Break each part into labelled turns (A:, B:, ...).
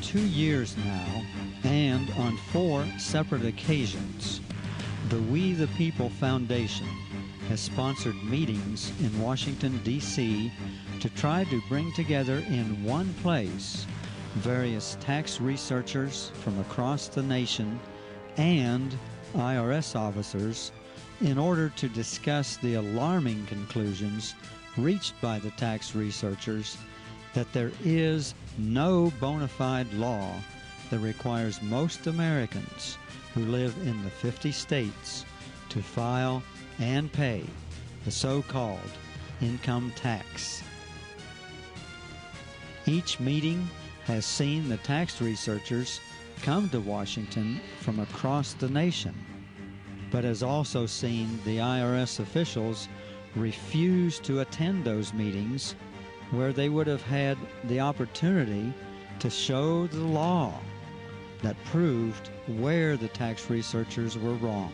A: 2 years now, and on 4 separate occasions, the We the People Foundation has sponsored meetings in Washington, D.C. to try to bring together in one place various tax researchers from across the nation and IRS officers in order to discuss the alarming conclusions reached by the tax researchers that there is no bona fide law that requires most Americans who live in the 50 states to file and pay the so-called income tax. Each meeting has seen the tax researchers come to Washington from across the nation, but has also seen the IRS officials refuse to attend those meetings where they would have had the opportunity to show the law that proved where the tax researchers were wrong.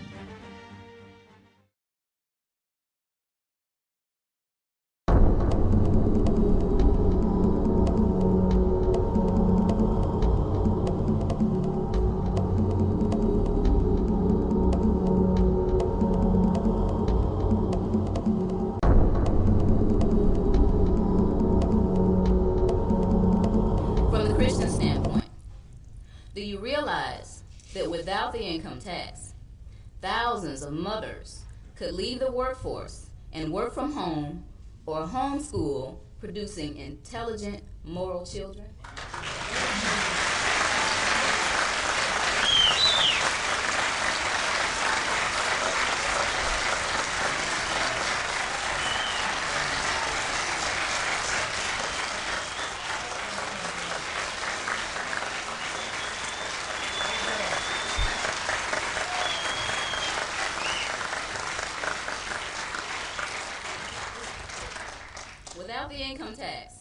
B: Do you realize that without the income tax, thousands of mothers could leave the workforce and work from home or homeschool, producing intelligent, moral children? Without the income tax,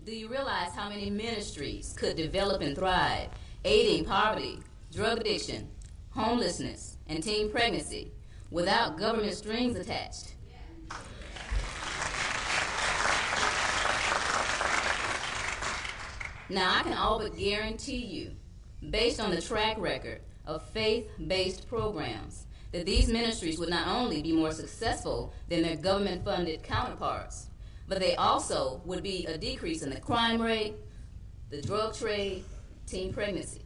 B: do you realize how many ministries could develop and thrive, aiding poverty, drug addiction, homelessness, and teen pregnancy without government strings attached? Now, I can all but guarantee you, based on the track record of faith-based programs, that these ministries would not only be more successful than their government-funded counterparts, but they also would be a decrease in the crime rate, the drug trade, teen pregnancy.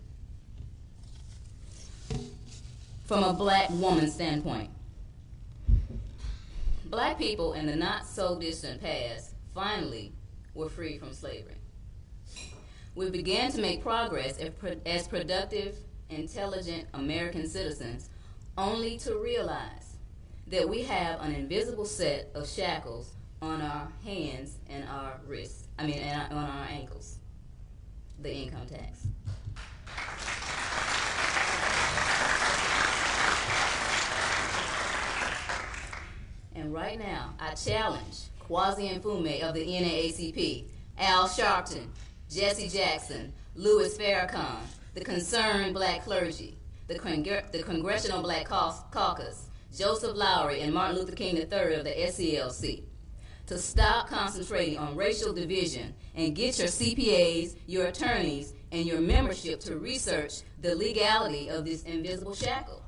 B: From a black woman's standpoint, black people in the not-so-distant past finally were free from slavery. We began to make progress as productive, intelligent American citizens, only to realize that we have an invisible set of shackles on our hands and our wrists, on our ankles, the income tax. And right now, I challenge Kwasi Mfume of the NAACP, Al Sharpton, Jesse Jackson, Louis Farrakhan, the Concerned Black Clergy, the Congressional Black Caucus, Joseph Lowry, and Martin Luther King III of the SCLC, to stop concentrating on racial division and get your CPAs, your attorneys, and your membership to research the legality of this invisible shackle.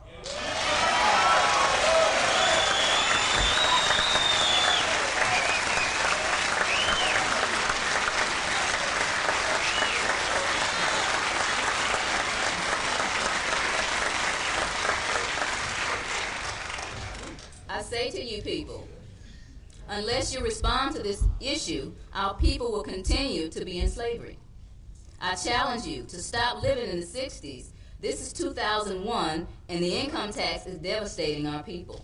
B: I say to you people, unless you respond to this issue, our people will continue to be in slavery. I challenge you to stop living in the 60s. This is 2001, and the income tax is devastating our people.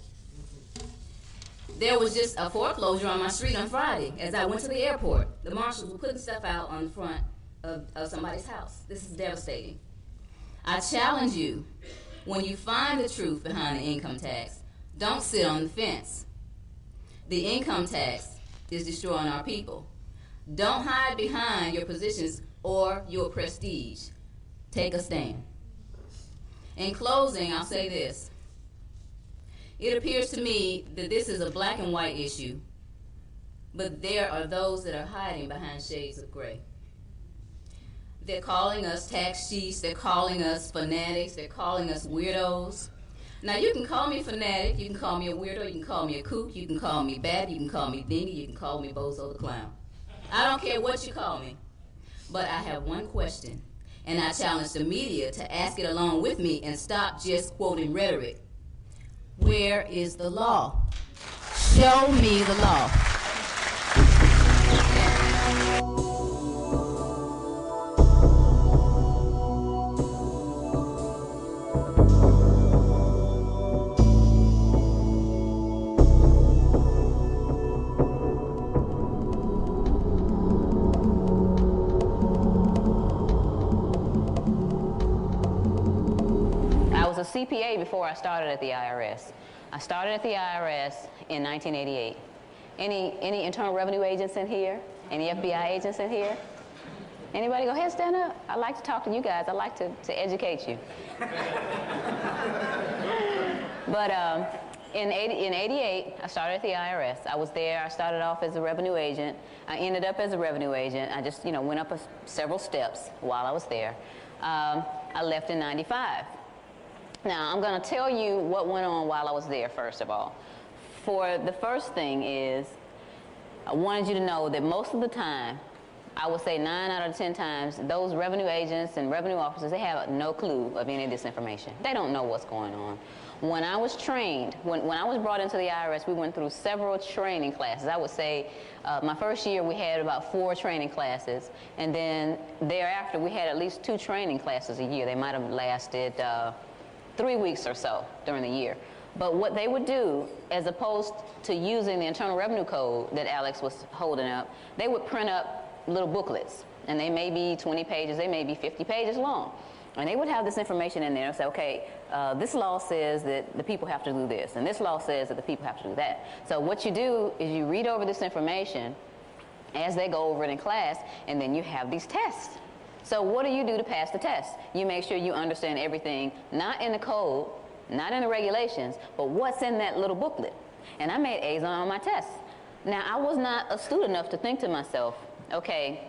B: There was just a foreclosure on my street on Friday as I went to the airport. The marshals were putting stuff out on the front of somebody's house. This is devastating. I challenge you, when you find the truth behind the income tax, don't sit on the fence. The income tax is destroying our people. Don't hide behind your positions or your prestige. Take a stand. In closing, I'll say this. It appears to me that this is a black and white issue, but there are those that are hiding behind shades of gray. They're calling us tax cheats. They're calling us fanatics. They're calling us weirdos. Now, you can call me fanatic. You can call me a weirdo. You can call me a kook. You can call me bad. You can call me dingy. You can call me Bozo the Clown. I don't care what you call me. But I have one question, and I challenge the media to ask it along with me and stop just quoting rhetoric. Where is the law? Show me the law. CPA before I started at the IRS. I started at the IRS in 1988. Any Internal Revenue agents in here? Any FBI agents in here? Anybody? Go ahead, stand up. I like to talk to you guys. I like to educate you. But in 88, I started at the IRS. I was there. I started off as a revenue agent. I ended up as a revenue agent. I just, went up several steps while I was there. I left in 95. Now, I'm going to tell you what went on while I was there, first of all. For the first thing is, I wanted you to know that most of the time, I would say 9 out of 10 times, those revenue agents and revenue officers, they have no clue of any of this information. They don't know what's going on. When I was trained, when I was brought into the IRS, we went through several training classes. I would say my first year we had about 4 training classes, and then thereafter we had at least 2 training classes a year. They might have lasted 3 weeks or so during the year. But what they would do, as opposed to using the Internal Revenue Code that Alex was holding up, they would print up little booklets. And they may be 20 pages, they may be 50 pages long. And they would have this information in there and say, okay, this law says that the people have to do this, and this law says that the people have to do that. So what you do is you read over this information as they go over it in class, and then you have these tests. So what do you do to pass the test? You make sure you understand everything, not in the code, not in the regulations, but what's in that little booklet. And I made A's on all my tests. Now, I was not astute enough to think to myself, okay,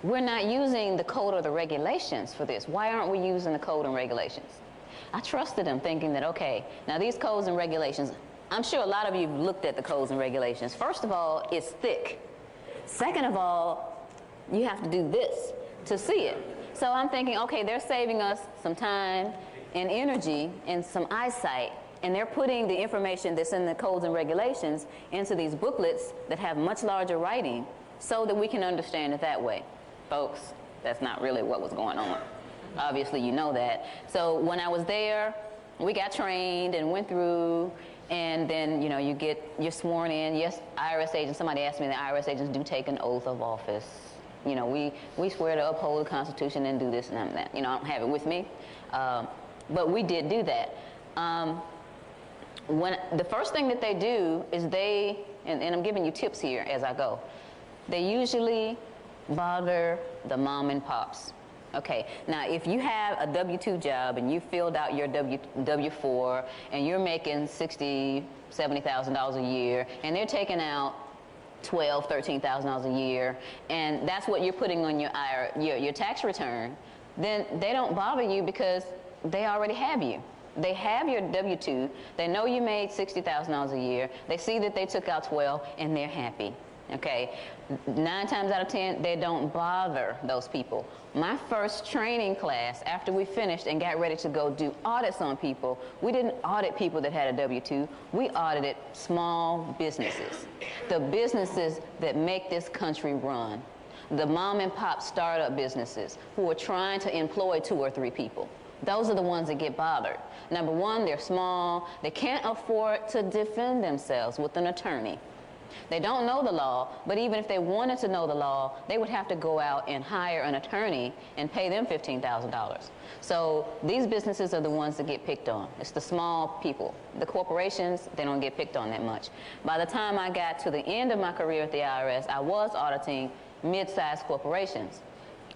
B: we're not using the code or the regulations for this. Why aren't we using the code and regulations? I trusted them, thinking that, okay, now these codes and regulations, I'm sure a lot of you have looked at the codes and regulations. First of all, it's thick. Second of all, you have to do this to see it. So I'm thinking, okay, they're saving us some time and energy and some eyesight, and they're putting the information that's in the codes and regulations into these booklets that have much larger writing so that we can understand it that way. Folks, that's not really what was going on. Obviously, you know that. So when I was there, we got trained and went through, and then, you're sworn in. Yes, IRS agents, somebody asked me, the IRS agents do take an oath of office. We swear to uphold the Constitution and do this and that. I don't have it with me. But we did do that. The first thing that they do is and I'm giving you tips here as I go, they usually bother the mom and pops. Okay, now if you have a W-2 job and you filled out your W-4 and you're making $60,000, $70,000 a year, and they're taking out $12,000, $13,000 a year, and that's what you're putting on your tax return, then they don't bother you because they already have you. They have your W-2. They know you made $60,000 a year. They see that they took out 12, and they're happy. Okay, 9 times out of 10, they don't bother those people. My first training class, after we finished and got ready to go do audits on people, we didn't audit people that had a W-2. We audited small businesses, the businesses that make this country run, the mom and pop startup businesses who are trying to employ 2 or 3 people. Those are the ones that get bothered. Number one, they're small. They can't afford to defend themselves with an attorney. They don't know the law, but even if they wanted to know the law, they would have to go out and hire an attorney and pay them $15,000. So these businesses are the ones that get picked on. It's the small people. The corporations, they don't get picked on that much. By the time I got to the end of my career at the IRS, I was auditing mid-sized corporations.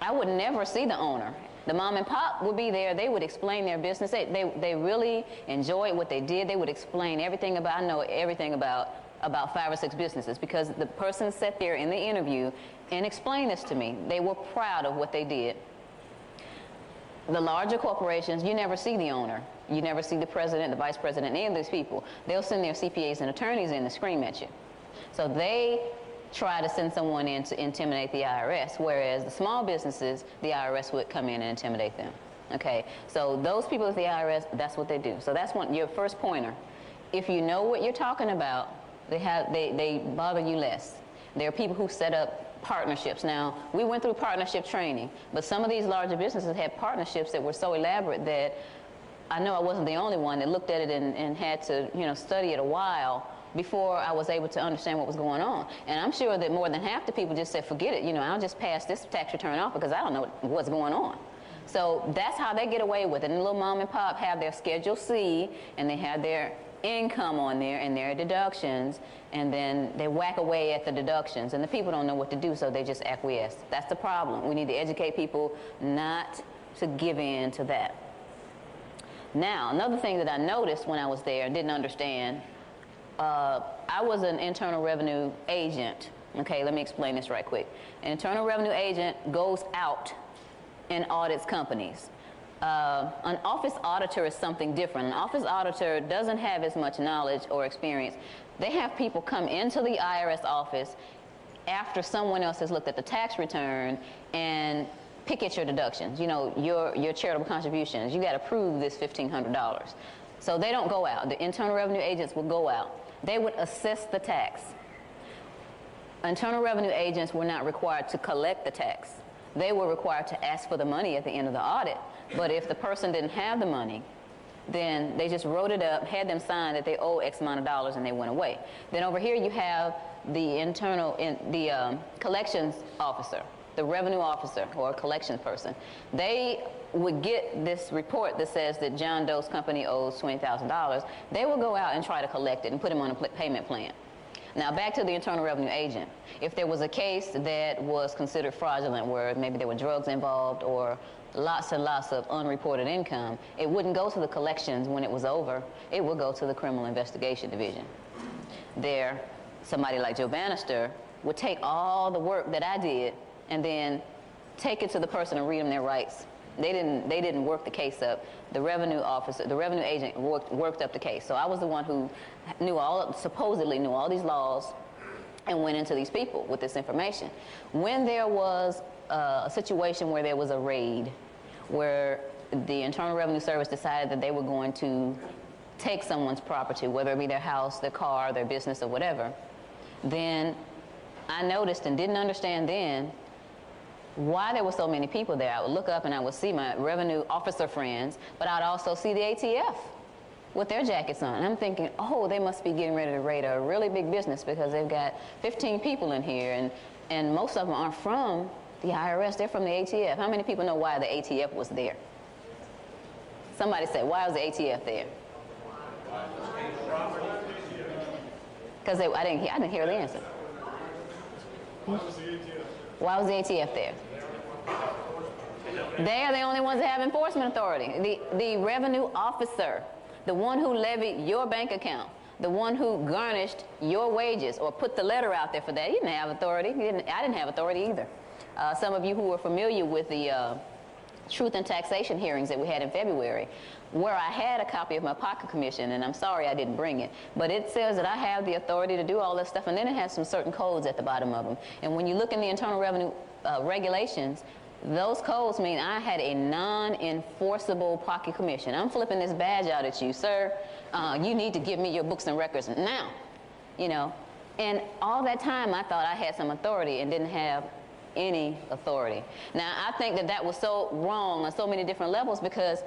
B: I would never see the owner.
C: The mom and pop would be there. They would explain their business. They really enjoyed what they did. They would explain everything about, I know everything about 5 or 6 businesses, because the person sat there in the interview and explained this to me. They were proud of what they did. The larger corporations, you never see the owner. You never see the president, the vice president, any of these people. They'll send their CPAs and attorneys in to scream at you. So they try to send someone in to intimidate the IRS, whereas the small businesses, the IRS would come in and intimidate them. Okay, so those people at the IRS, that's what they do. So that's your first pointer. If you know what you're talking about, they bother you less. There are people who set up partnerships. Now, we went through partnership training, but some of these larger businesses had partnerships that were so elaborate that I know I wasn't the only one that looked at it and had to, study it a while before I was able to understand what was going on. And I'm sure that more than half the people just said, forget it, I'll just pass this tax return off because I don't know what's going on. So that's how they get away with it. And the little mom and pop have their Schedule C, and they have their income on there and their deductions, and then they whack away at the deductions, and the people don't know what to do, so they just acquiesce. That's the problem. We need to educate people not to give in to that. Now, another thing that I noticed when I was there and didn't understand, I was an internal revenue agent. Okay, let me explain this right quick. An internal revenue agent goes out and audits companies. An office auditor is something different. An office auditor doesn't have as much knowledge or experience. They have people come into the IRS office after someone else has looked at the tax return and pick at your deductions, your charitable contributions. You got to prove this $1,500. So they don't go out. The internal revenue agents will go out. They would assess the tax. Internal revenue agents were not required to collect the tax. They were required to ask for the money at the end of the audit. But if the person didn't have the money, then they just wrote it up, had them sign that they owe X amount of dollars, and they went away. Then over here you have the collections officer, the revenue officer, or collections person. They would get this report that says that John Doe's company owes $20,000. They will go out and try to collect it and put him on a payment plan. Now, back to the internal revenue agent. If there was a case that was considered fraudulent, where maybe there were drugs involved or lots and lots of unreported income, it wouldn't go to the collections when it was over. It would go to the criminal investigation division. There, somebody like Joe Bannister would take all the work that I did and then take it to the person and read them their rights. They didn't work the case up. The revenue officer, the revenue agent worked up the case. So I was the one who supposedly knew all these laws and went into these people with this information. When there was a situation where there was a raid, where the Internal Revenue Service decided that they were going to take someone's property, whether it be their house, their car, their business, or whatever, then I noticed and didn't understand then why there were so many people there. I would look up and I would see my revenue officer friends, but I'd also see the ATF with their jackets on. And I'm thinking, oh, they must be getting ready to raid a really big business because they've got 15 people in here, and most of them aren't from the IRS, they're from the ATF. How many people know why the ATF was there? Somebody said, why was the ATF there? Because I didn't hear the answer. Why was the ATF there? They are the only ones that have enforcement authority. The revenue officer, the one who levied your bank account, the one who garnished your wages or put the letter out there for that, he didn't have authority. I didn't have authority either. Some of you who are familiar with the Truth and Taxation hearings that we had in February, where I had a copy of my pocket commission, and I'm sorry I didn't bring it, but it says that I have the authority to do all this stuff, and then it has some certain codes at the bottom of them. And when you look in the Internal Revenue regulations, those codes mean I had a non-enforceable pocket commission. I'm flipping this badge out at you, sir. You need to give me your books and records now, And all that time I thought I had some authority and didn't have any authority. Now, I think that was so wrong on so many different levels because,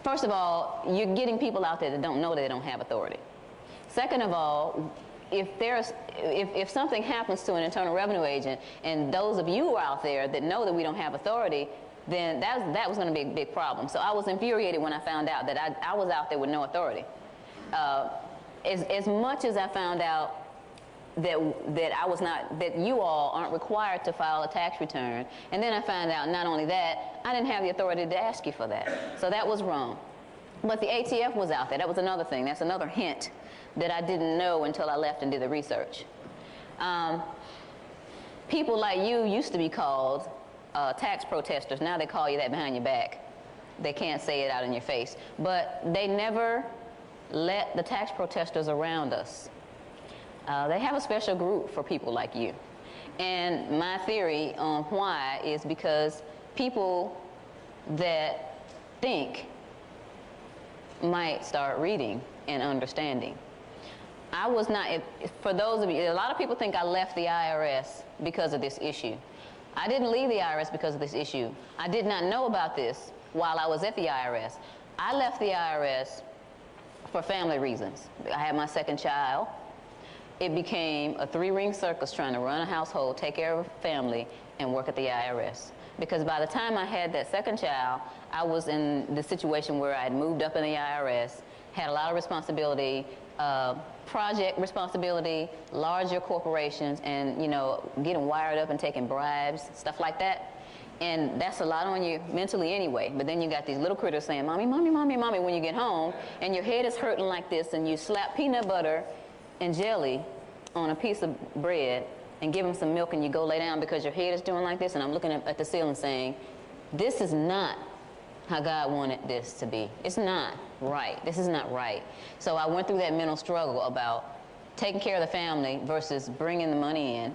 C: first of all, you're getting people out there that don't know that they don't have authority. Second of all, if something happens to an Internal Revenue agent, and those of you out there that know that we don't have authority, then that was going to be a big problem. So I was infuriated when I found out that I was out there with no authority. As much as I found out that I was not, that you all aren't required to file a tax return. And then I found out not only that, I didn't have the authority to ask you for that. So that was wrong. But the ATF was out there. That was another thing. That's another hint that I didn't know until I left and did the research. People like you used to be called tax protesters. Now they call you that behind your back. They can't say it out in your face. But they never let the tax protesters around us. They have a special group for people like you. And my theory on why is because people that think might start reading and understanding. I was not, for those of you, a lot of people think I left the IRS because of this issue. I didn't leave the IRS because of this issue. I did not know about this while I was at the IRS. I left the IRS for family reasons. I had my second child. It became a three-ring circus trying to run a household, take care of a family, and work at the IRS. Because by the time I had that second child, I was in the situation where I had moved up in the IRS, had a lot of responsibility, project responsibility, larger corporations, and, you know, getting wired up and taking bribes, stuff like that. And that's a lot on you mentally anyway. But then you got these little critters saying, "Mommy, mommy, mommy, mommy," when you get home, and your head is hurting like this, and you slap peanut butter and jelly on a piece of bread and give them some milk, and you go lay down because your head is doing like this, and I'm looking at the ceiling saying, this is not how God wanted this to be. It's not right. This is not right. So I went through that mental struggle about taking care of the family versus bringing the money in.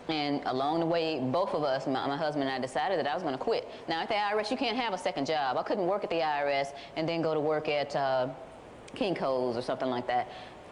C: And along the way, both of us, my husband and I, decided that I was going to quit. Now, at the IRS, you can't have a second job. I couldn't work at the IRS and then go to work at Kinko's or something like that.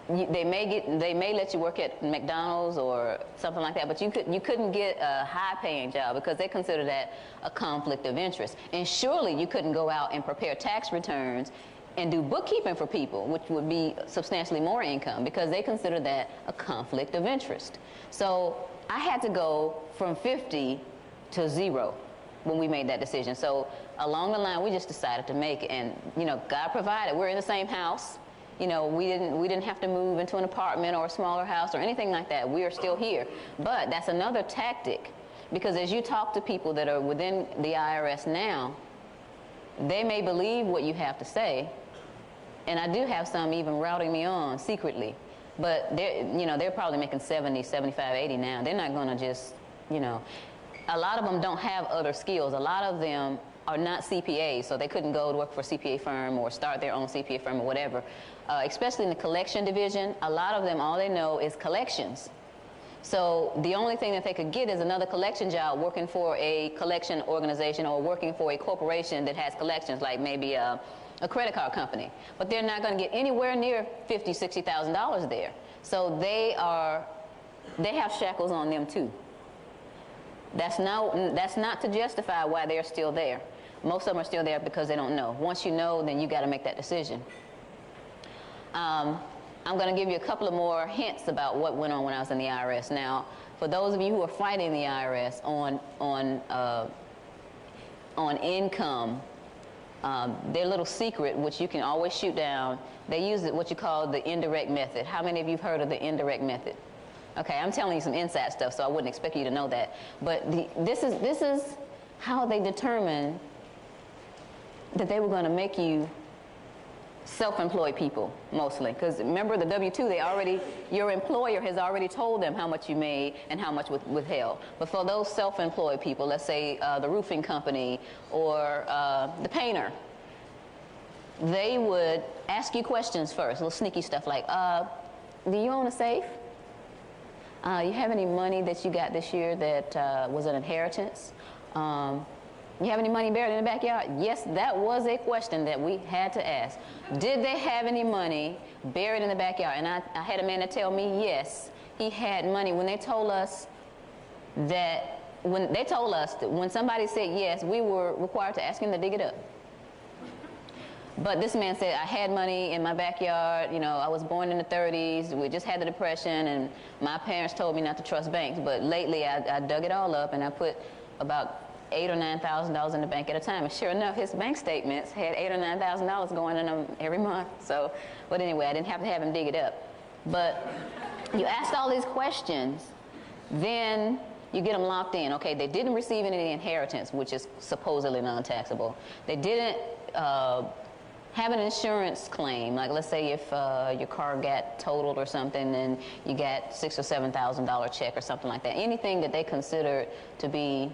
C: They may let you work at McDonald's or something like that, but you couldn't get a high-paying job because they consider that a conflict of interest. And surely you couldn't go out and prepare tax returns and do bookkeeping for people, which would be substantially more income, because they consider that a conflict of interest. So I had to go from 50 to 0 when we made that decision. So along the line, we just decided to make it, and you know, God provided. We're in the same house. You know, we didn't have to move into an apartment or a smaller house or anything like that. We are still here. But that's another tactic, because as you talk to people that are within the IRS now, they may believe what you have to say, and I do have some even routing me on secretly. But they're probably making 70, 75, 80 now. They're not going to just, you know, a lot of them don't have other skills. A lot of them are not CPAs, so they couldn't go to work for a CPA firm or start their own CPA firm or whatever. Especially in the collection division, a lot of them, all they know is collections. So the only thing that they could get is another collection job, working for a collection organization or working for a corporation that has collections, like maybe a credit card company. But they're not going to get anywhere near $50,000, $60,000 there. So they have shackles on them too. That's not to justify why they're still there. Most of them are still there because they don't know. Once you know, then you got to make that decision. I'm going to give you a couple of more hints about what went on when I was in the IRS. Now, for those of you who are fighting the IRS on income, their little secret, which you can always shoot down, they use what you call the indirect method. How many of you have heard of the indirect method? Okay, I'm telling you some inside stuff, so I wouldn't expect you to know that. But this is how they determined that they were going to make you self-employed people, mostly. Because remember, the W-2, your employer has already told them how much you made and how much withheld. But for those self-employed people, let's say the roofing company or the painter, they would ask you questions first, little sneaky stuff like, do you own a safe? You have any money that you got this year that was an inheritance? You have any money buried in the backyard? Yes, that was a question that we had to ask. Did they have any money buried in the backyard? And I had a man to tell me, yes, he had money. When they told us that when somebody said yes, we were required to ask him to dig it up. But this man said, I had money in my backyard. You know, I was born in the 30s. We just had the Depression, and my parents told me not to trust banks. But lately, I dug it all up, and I put about $8,000 or $9,000 in the bank at a time. And sure enough, his bank statements had $8,000 or $9,000 going in them every month. So, but anyway, I didn't have to have him dig it up. But You asked all these questions, then you get them locked in. Okay, they didn't receive any inheritance, which is supposedly non-taxable. They didn't have an insurance claim. Like, let's say if your car got totaled or something, and you got $6,000 or $7,000 check or something like that. Anything that they considered to be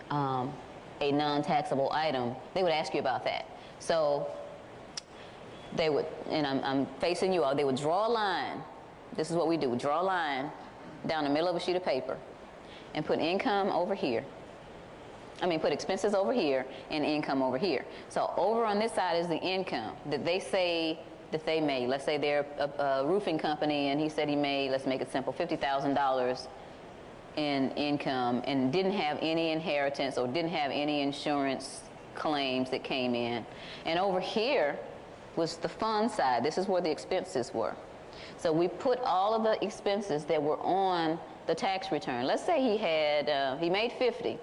C: a non-taxable item, they would ask you about that. So they would, and I'm facing you all, they would draw a line. This is what we do. We draw a line down the middle of a sheet of paper and put income over here. Put expenses over here and income over here. So over on this side is the income that they say that they made. Let's say they're a roofing company, and he said he made, let's make it simple, $50,000 in income and didn't have any inheritance or didn't have any insurance claims that came in. And over here was the fund side. This is where the expenses were. So we put all of the expenses that were on the tax return. Let's say he had, he made 50.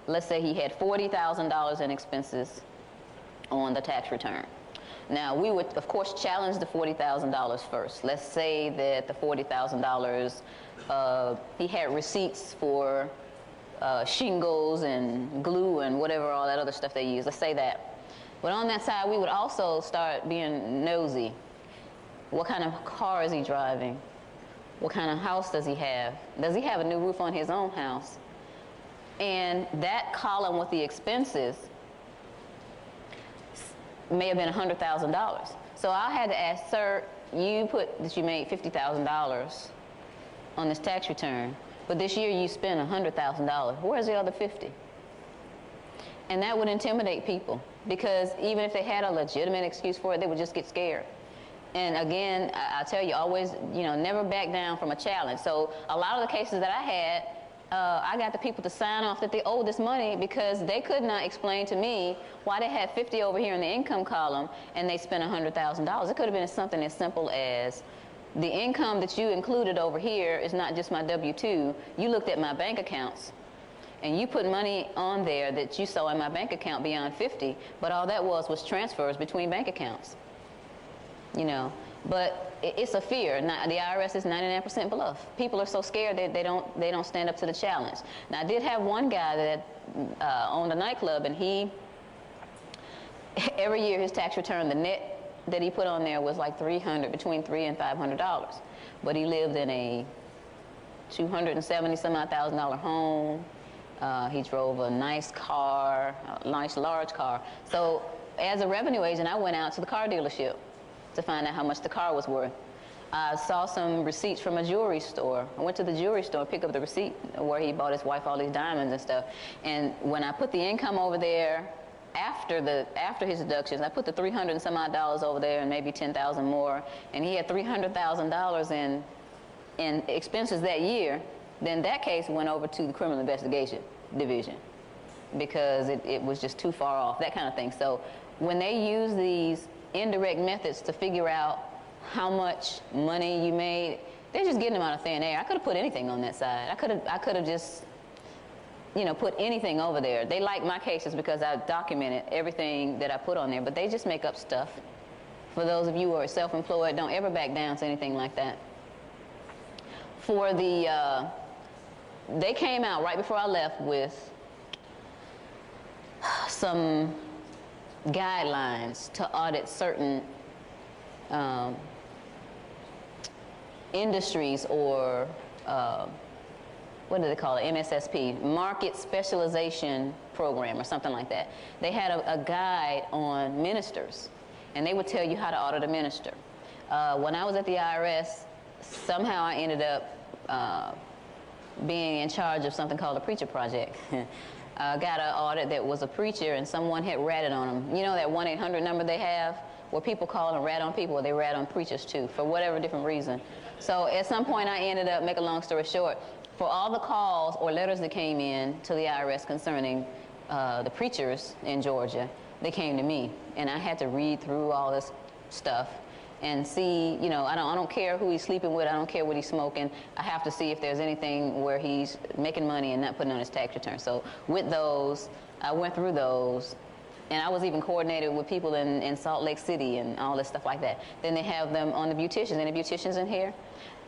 C: Let's say he had $40,000 in expenses on the tax return. Now, we would, of course, challenge the $40,000 first. Let's say that the $40,000, he had receipts for shingles and glue and whatever, all that other stuff they use. Let's say that. But on that side, we would also start being nosy. What kind of car is he driving? What kind of house does he have? Does he have a new roof on his own house? And that column with the expenses may have been $100,000. So I had to ask, sir, you put that you made $50,000 on this tax return, but this year you spent $100,000. Where's the other 50? And that would intimidate people, because even if they had a legitimate excuse for it, they would just get scared. And again, I tell you, always, never back down from a challenge. So a lot of the cases that I had, I got the people to sign off that they owed this money because they could not explain to me why they had 50 over here in the income column and they spent $100,000. It could have been something as simple as the income that you included over here is not just my W-2. You looked at my bank accounts and you put money on there that you saw in my bank account beyond 50, but all that was transfers between bank accounts. But it's a fear. Now, the IRS is 99% bluff. People are so scared that they don't stand up to the challenge. Now, I did have one guy that owned a nightclub, and he, every year his tax return, the net that he put on there was like between $300 and $500. But he lived in a $270,000 home. He drove a nice car, a nice large car. So as a revenue agent, I went out to the car dealership to find out how much the car was worth. I saw some receipts from a jewelry store. I went to the jewelry store and picked up the receipt where he bought his wife all these diamonds and stuff. And when I put the income over there, after his deductions, I put the $300 and some odd dollars over there and maybe $10,000 more, and he had $300,000 in expenses that year. Then that case went over to the criminal investigation division because it was just too far off, that kind of thing. So when they use these indirect methods to figure out how much money you made, they're just getting them out of thin air. I could have put anything on that side. I could have just, put anything over there. They like my cases because I documented everything that I put on there, but they just make up stuff. For those of you who are self-employed, don't ever back down to anything like that. For the, they came out right before I left with some guidelines to audit certain industries or what do they call it, MSSP, Market Specialization Program or something like that. They had a guide on ministers, and they would tell you how to audit a minister. When I was at the IRS, somehow I ended up being in charge of something called a preacher project. Got an audit that was a preacher and someone had ratted on him. You know that 1-800 number they have where people call and rat on people, or they rat on preachers too for whatever different reason. So at some point I ended up, make a long story short, for all the calls or letters that came in to the IRS concerning the preachers in Georgia, they came to me, and I had to read through all this stuff and see, I don't care who he's sleeping with, I don't care what he's smoking. I have to see if there's anything where he's making money and not putting on his tax return. So with those, I went through those, And I was even coordinated with people in Salt Lake City and all this stuff like that. Then they have them on the beauticians. Any beauticians in here?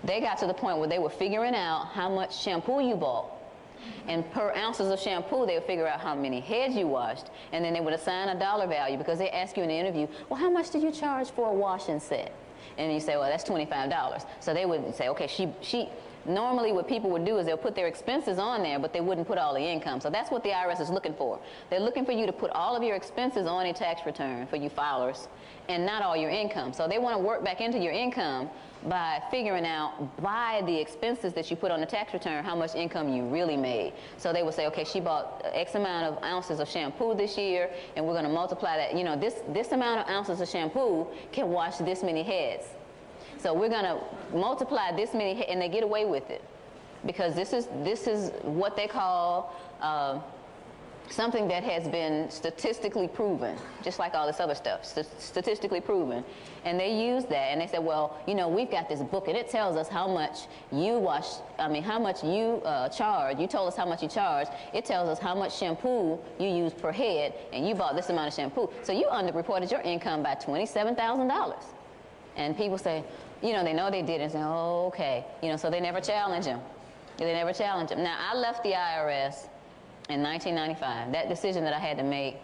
C: They got to the point where they were figuring out how much shampoo you bought. And per ounces of shampoo, they would figure out how many heads you washed. And then they would assign a dollar value, because they ask you in the interview, well, how much did you charge for a washing set? And you say, well, that's $25. So they would say, okay, she normally what people would do is they'll put their expenses on there, but they wouldn't put all the income. So that's what the IRS is looking for. They're looking for you to put all of your expenses on a tax return for you filers, and not all your income. So they want to work back into your income by figuring out, by the expenses that you put on the tax return, how much income you really made. So they would say, okay, she bought X amount of ounces of shampoo this year, and we're going to multiply that. You know, this amount of ounces of shampoo can wash this many heads. So we're going to multiply this many, and they get away with it, because this is what they call something that has been statistically proven, just like all this other stuff, statistically proven. And they use that, and they said, well, you know, we've got this book, and it tells us how much you how much you charge. You told us how much you charge. It tells us how much shampoo you use per head, and you bought this amount of shampoo. So you underreported your income by $27,000. And people say, you know they did, and say, oh, okay. You know, so they never challenge them. They never challenge them. Now, I left the IRS in 1995. That decision that I had to make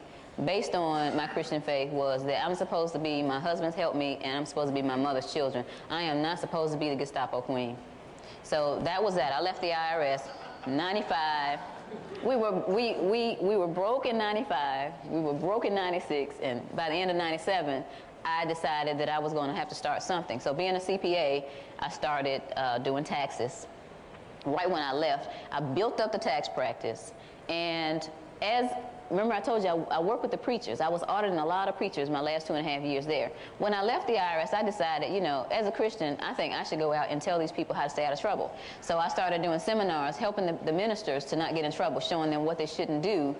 C: based on my Christian faith was that I'm supposed to be my husband's helpmeet, and I'm supposed to be my mother's children. I am not supposed to be the Gestapo queen. So that was that. I left the IRS in 95. We were broke in 95. We were broke in 96, and by the end of 97, I decided that I was going to have to start something. So being a CPA, I started doing taxes. Right when I left, I built up the tax practice. And remember I told you I worked with the preachers. I was auditing a lot of preachers my last 2.5 years there. When I left the IRS, I decided, you know, as a Christian, I think I should go out and tell these people how to stay out of trouble. So I started doing seminars, helping the ministers to not get in trouble, showing them what they shouldn't do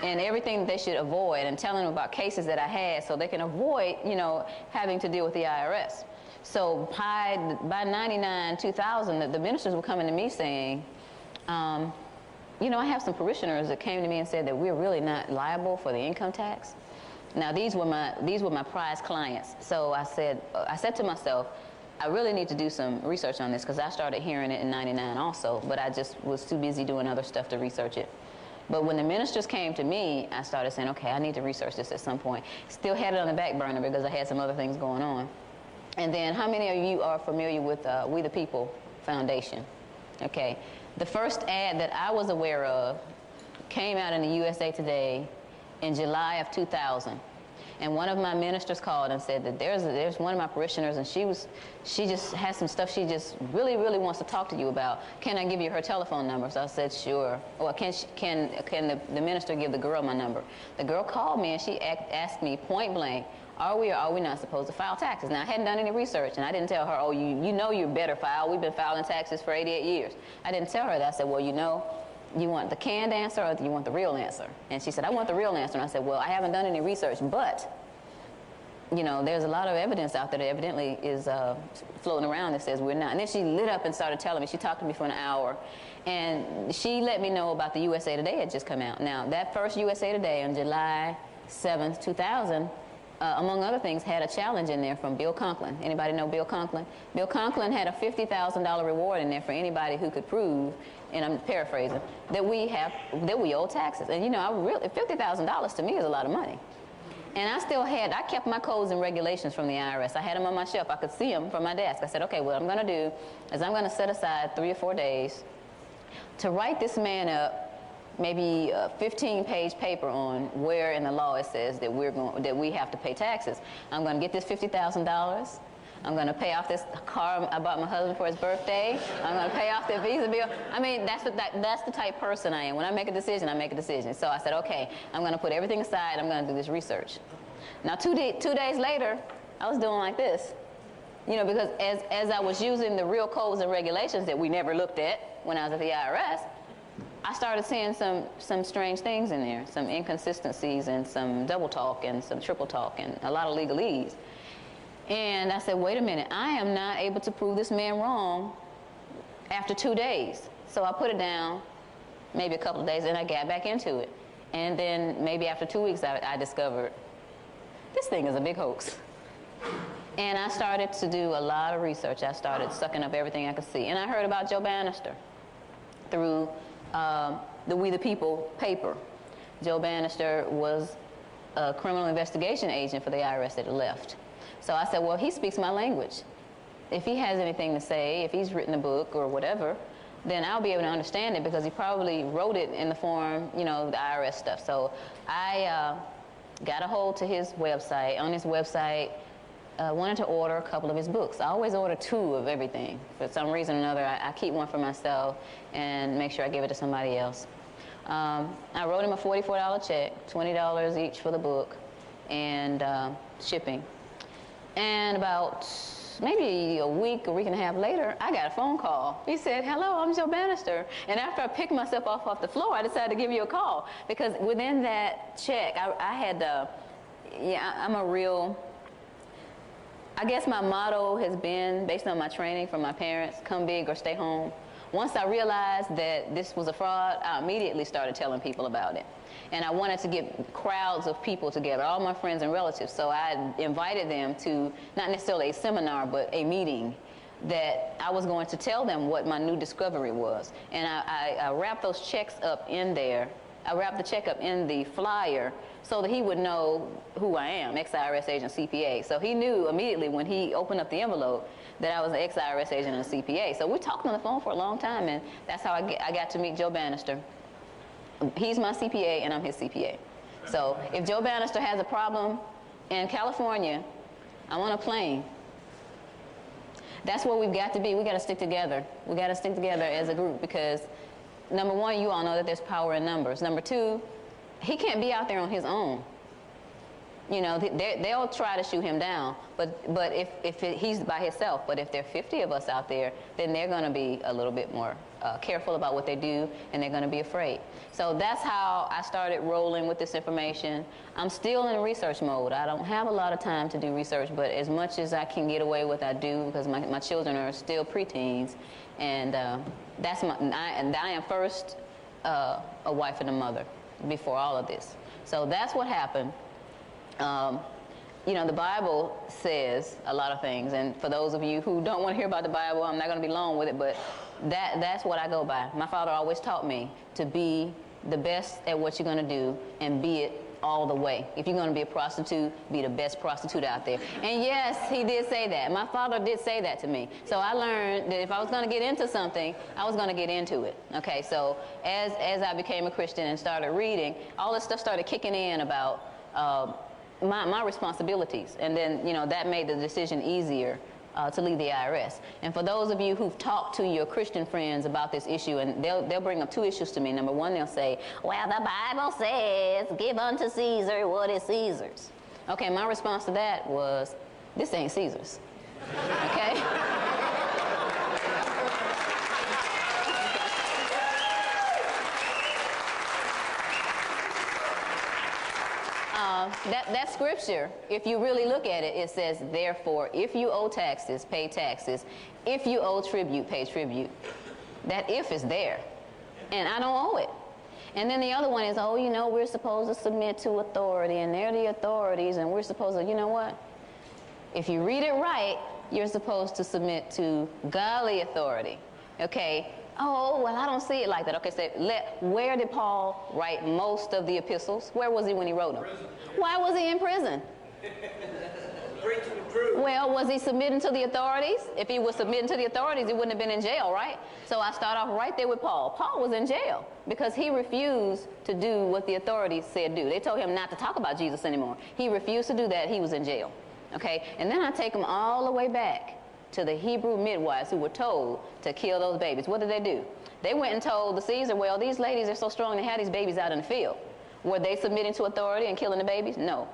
C: and everything that they should avoid, and telling them about cases that I had so they can avoid, you know, having to deal with the IRS. So by 99, 2000, the ministers were coming to me saying, you know, I have some parishioners that came to me and said that we're really not liable for the income tax. Now, these were my prize clients. So I said to myself, I really need to do some research on this, because I started hearing it in 99 also, but I just was too busy doing other stuff to research it. But when the ministers came to me, I started saying, okay, I need to research this at some point. Still had it on the back burner because I had some other things going on. And then, how many of you are familiar with We the People Foundation? Okay. The first ad that I was aware of came out in the USA Today in July of 2000. And one of my ministers called and said that there's one of my parishioners, and she just has some stuff she just really, really wants to talk to you about. Can I give you her telephone number? So I said, sure. Well, can the minister give the girl my number? The girl called me, and she asked me point blank, are we or are we not supposed to file taxes? Now, I hadn't done any research, and I didn't tell her, oh, you know you better file. We've been filing taxes for 88 years. I didn't tell her that. I said, well, you know, you want the canned answer or do you want the real answer? And she said, I want the real answer. And I said, well, I haven't done any research, but, you know, there's a lot of evidence out there that evidently is floating around that says we're not. And then she lit up and started telling me. She talked to me for an hour. And she let me know about the USA Today had just come out. Now, that first USA Today on July 7th, 2000, among other things, had a challenge in there from Bill Conklin. Anybody know Bill Conklin? Bill Conklin had a $50,000 reward in there for anybody who could prove, and I'm paraphrasing, that we owe taxes. And you know, $50,000 to me is a lot of money. And I kept my codes and regulations from the IRS. I had them on my shelf. I could see them from my desk. I said, okay, what I'm going to do is I'm going to set aside 3 or 4 days to write this man up maybe a 15-page paper on where in the law it says that we have to pay taxes. I'm going to get this $50,000. I'm going to pay off this car I bought my husband for his birthday. I'm going to pay off the Visa bill. I mean, that's the type person I am. When I make a decision, I make a decision. So I said, okay, I'm going to put everything aside. I'm going to do this research. Now, 2 days later, I was doing like this. You know, because as I was using the real codes and regulations that we never looked at when I was at the IRS, I started seeing some strange things in there, some inconsistencies and some double talk and some triple talk and a lot of legalese. And I said, wait a minute, I am not able to prove this man wrong after 2 days. So I put it down, maybe a couple of days, and I got back into it. And then maybe after 2 weeks, I discovered this thing is a big hoax. And I started to do a lot of research. I started sucking up everything I could see. And I heard about Joe Bannister through the We the People paper. Joe Bannister was a criminal investigation agent for the IRS that had left. So I said, well, he speaks my language. If he has anything to say, if he's written a book or whatever, then I'll be able to understand it because he probably wrote it in the form, you know, the IRS stuff. So I got a hold to his website. On his website, wanted to order a couple of his books. I always order 2 of everything. For some reason or another, I keep one for myself and make sure I give it to somebody else. I wrote him a $44 check, $20 each for the book, and shipping. And about maybe a week and a half later, I got a phone call. He said, hello, I'm Joe Bannister. And after I picked myself off the floor, I decided to give you a call. Because within that check, I had, I'm a real, I guess my motto has been, based on my training from my parents, come big or stay home. Once I realized that this was a fraud, I immediately started telling people about it. And I wanted to get crowds of people together, all my friends and relatives. So I invited them to, not necessarily a seminar, but a meeting that I was going to tell them what my new discovery was. And I wrapped those checks up in there. I wrapped the check up in the flyer so that he would know who I am, ex-IRS agent CPA. So he knew immediately when he opened up the envelope that I was an ex-IRS agent and a CPA. So we talked on the phone for a long time, and that's how I got to meet Joe Bannister. He's my CPA, and I'm his CPA. So if Joe Bannister has a problem in California, I'm on a plane. That's where we've got to be. We've got to stick together. We've got to stick together as a group because, number one, you all know that there's power in numbers. Number two, he can't be out there on his own. You know, they'll try to shoot him down, but he's by himself. But if there are 50 of us out there, then they're going to be a little bit more careful about what they do, and they're going to be afraid. So that's how I started rolling with this information. I'm still in research mode. I don't have a lot of time to do research, but as much as I can get away with, I do, because my children are still preteens, and I am first a wife and a mother before all of this. So that's what happened. You know, the Bible says a lot of things, and for those of you who don't want to hear about the Bible, I'm not going to be long with it, but that's what I go by. My father always taught me to be the best at what you're going to do and be it all the way. If you're going to be a prostitute, be the best prostitute out there. And yes, he did say that. My father did say that to me. So I learned that if I was going to get into something, I was going to get into it. Okay, so as I became a Christian and started reading, all this stuff started kicking in about my responsibilities, and then, you know, that made the decision easier to leave the IRS. And for those of you who've talked to your Christian friends about this issue, and they'll bring up 2 issues to me. Number one, they'll say, well, the Bible says, give unto Caesar what is Caesar's. Okay, my response to that was, this ain't Caesar's. Okay? That scripture, if you really look at it, it says, therefore, if you owe taxes, pay taxes. If you owe tribute, pay tribute. That if is there, and I don't owe it. And then the other one is, oh, you know, we're supposed to submit to authority, and they're the authorities, and we're supposed to, you know what? If you read it right, you're supposed to submit to godly authority. Okay? Oh, well, I don't see it like that. Okay, so where did Paul write most of the epistles? Where was he when he wrote them? Why was he in prison?
D: Preaching the truth.
C: Well, was he submitting to the authorities? If he was submitting to the authorities, he wouldn't have been in jail, right? So I start off right there with Paul. Paul was in jail because he refused to do what the authorities said do. They told him not to talk about Jesus anymore. He refused to do that. He was in jail. Okay, and then I take him all the way back to the Hebrew midwives who were told to kill those babies. What did they do? They went and told the Caesar, well, these ladies are so strong they have these babies out in the field. Were they submitting to authority and killing the babies? No.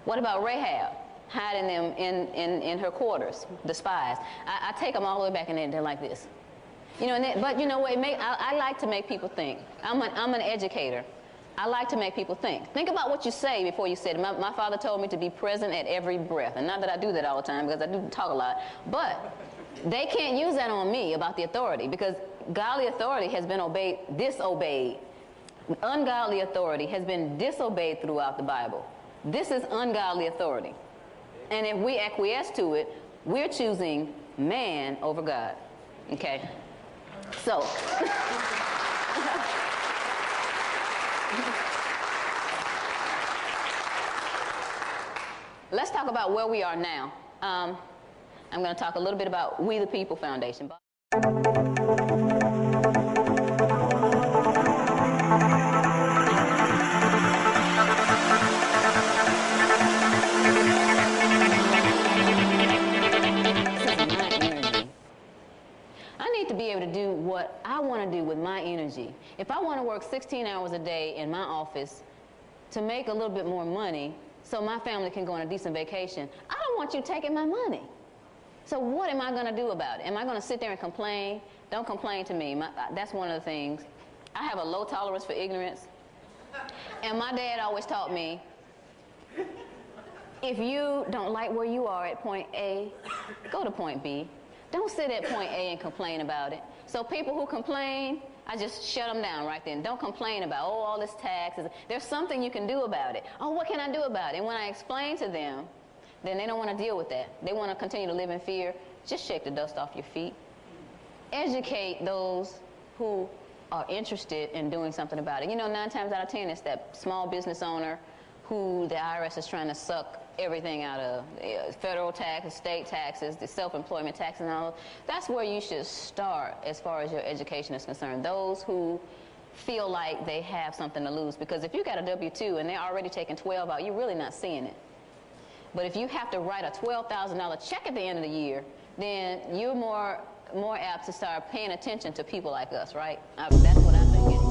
C: What about Rahab, hiding them in her quarters, the spies? I take them all the way back and they're like this. You know, but you know what? I like to make people think. I'm an educator. I like to make people think. Think about what you say before you say it. My father told me to be present at every breath. And not that I do that all the time because I do talk a lot. But they can't use that on me about the authority because godly authority has been disobeyed Ungodly authority has been disobeyed throughout the Bible. This is ungodly authority. And if we acquiesce to it, we're choosing man over God. Okay? So, let's talk about where we are now. I'm going to talk a little bit about We the People Foundation. To be able to do what I want to do with my energy. If I want to work 16 hours a day in my office to make a little bit more money so my family can go on a decent vacation, I don't want you taking my money. So what am I going to do about it? Am I going to sit there and complain? Don't complain to me. That's one of the things. I have a low tolerance for ignorance. And my dad always taught me, if you don't like where you are at point A, go to point B. Don't sit at point A and complain about it. So people who complain, I just shut them down right then. Don't complain about, oh, all this taxes. There's something you can do about it. Oh, what can I do about it? And when I explain to them, then they don't want to deal with that. They want to continue to live in fear. Just shake the dust off your feet. Educate those who are interested in doing something about it. You know, 9 times out of 10, it's that small business owner who the IRS is trying to suck everything out of, federal taxes, state taxes, the self-employment tax and all. That's where you should start as far as your education is concerned. Those who feel like they have something to lose. Because if you got a W-2 and they're already taking 12 out, you're really not seeing it. But if you have to write a $12,000 check at the end of the year, then you're more apt to start paying attention to people like us, right? That's what I'm thinking.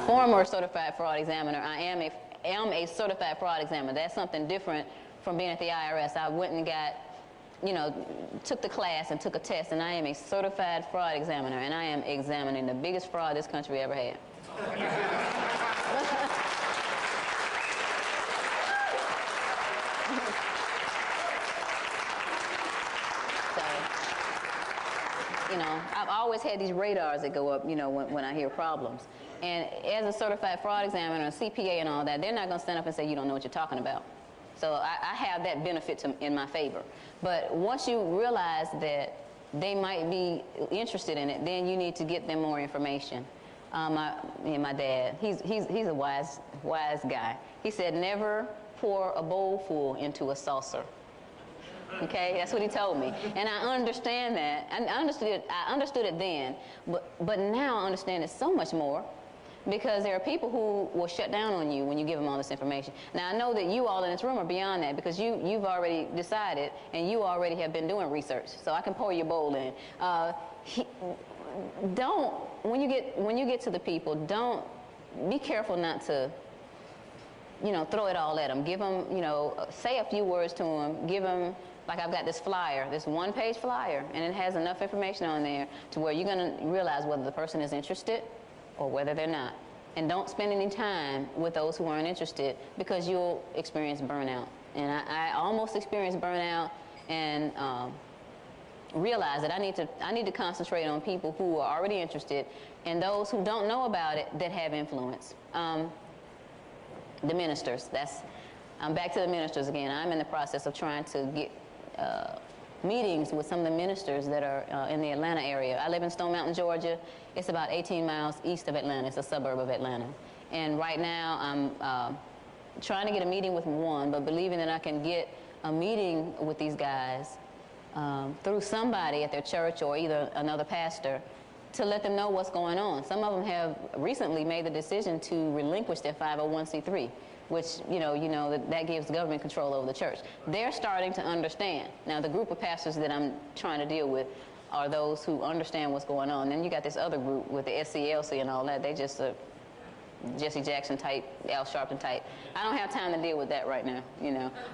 C: Former certified fraud examiner. I am a certified fraud examiner. That's something different from being at the IRS. I went and got, took the class and took a test, and I am a certified fraud examiner, and I am examining the biggest fraud this country ever had. I've always had these radars that go up, when I hear problems. And as a certified fraud examiner, a CPA and all that, they're not going to stand up and say, you don't know what you're talking about. So I have that benefit in my favor. But once you realize that they might be interested in it, then you need to get them more information. My dad, he's a wise guy. He said, never pour a bowl full into a saucer. Okay, that's what he told me, and I understand that. I understood it then, but now I understand it so much more, because there are people who will shut down on you when you give them all this information. Now I know that you all in this room are beyond that, because you've already decided and you already have been doing research, so I can pour your bowl in. When you get to the people, don't be careful not to throw it all at them. Give them, say a few words to them. Give them. Like I've got this flyer, this one-page flyer, and it has enough information on there to where you're going to realize whether the person is interested or whether they're not. And don't spend any time with those who aren't interested, because you'll experience burnout. And I almost experienced burnout and realized that I need to concentrate on people who are already interested and those who don't know about it that have influence. The ministers, I'm back to the ministers again. I'm in the process of trying to get meetings with some of the ministers that are in the Atlanta area. I live in Stone Mountain, Georgia. It's about 18 miles east of Atlanta. It's a suburb of Atlanta. And right now I'm trying to get a meeting with one, but believing that I can get a meeting with these guys through somebody at their church or either another pastor to let them know what's going on. Some of them have recently made the decision to relinquish their 501c3. Which, that gives government control over the church. They're starting to understand. Now, the group of pastors that I'm trying to deal with are those who understand what's going on. Then you got this other group with the SCLC and all that. They just Jesse Jackson type, Al Sharpton type. I don't have time to deal with that right now,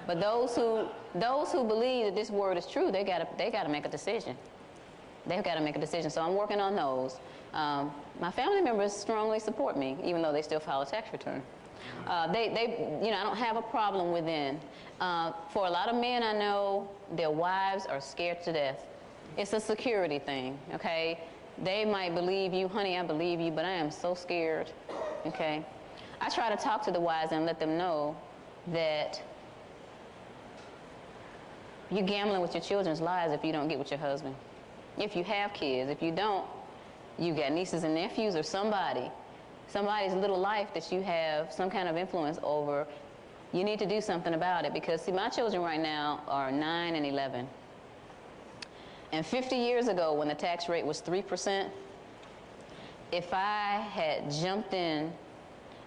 C: But those who believe that this word is true, they gotta make a decision. They've got to make a decision. So I'm working on those. My family members strongly support me, even though they still file a tax return. You know, I don't have a problem with men. For a lot of men I know, their wives are scared to death. It's a security thing, okay? They might believe you, honey, I believe you, but I am so scared, okay? I try to talk to the wives and let them know that you're gambling with your children's lives if you don't get with your husband. If you have kids, if you don't, you got nieces and nephews or somebody's little life that you have some kind of influence over. You need to do something about it because, see, my children right now are 9 and 11. And 50 years ago, when the tax rate was 3%, if I had jumped in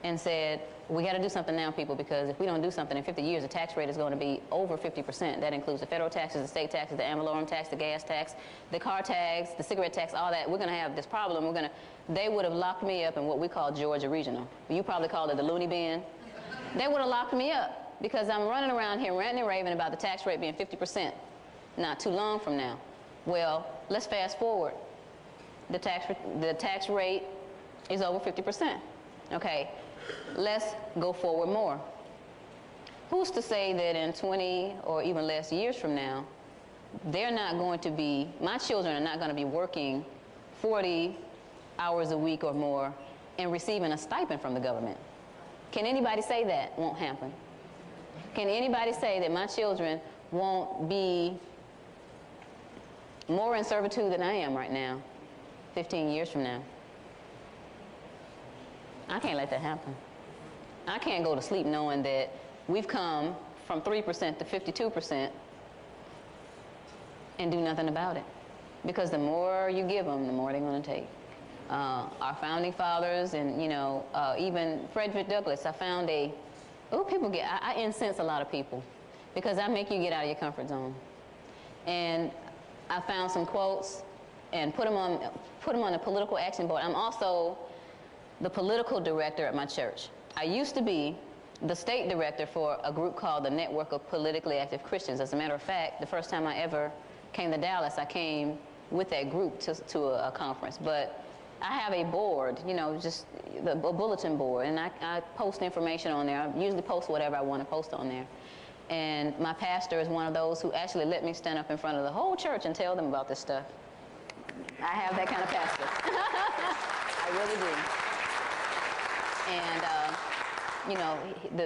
C: and said, we got to do something now, people, because if we don't do something in 50 years, the tax rate is going to be over 50%. That includes the federal taxes, the state taxes, the ad valorem tax, the gas tax, the car tax, the cigarette tax, all that. We're going to have this problem. They would have locked me up in what we call Georgia Regional. You probably called it the loony bin. They would have locked me up because I'm running around here ranting and raving about the tax rate being 50% not too long from now. Well, let's fast forward. The tax rate is over 50%. Okay, let's go forward more. Who's to say that in 20 or even less years from now, my children are not going to be working 40 hours a week or more and receiving a stipend from the government? Can anybody say that won't happen? Can anybody say that my children won't be more in servitude than I am right now, 15 years from now? I can't let that happen. I can't go to sleep knowing that we've come from 3% to 52% and do nothing about it. Because the more you give them, the more they're going to take. Our founding fathers and, even Frederick Douglass, I found I incense a lot of people because I make you get out of your comfort zone. And I found some quotes and put them on the political action board. I'm also the political director at my church. I used to be the state director for a group called the Network of Politically Active Christians. As a matter of fact, the first time I ever came to Dallas, I came with that group to a conference. But I have a board, just a bulletin board, and I post information on there. I usually post whatever I want to post on there. And my pastor is one of those who actually let me stand up in front of the whole church and tell them about this stuff. I have that kind of pastor. I really do. And,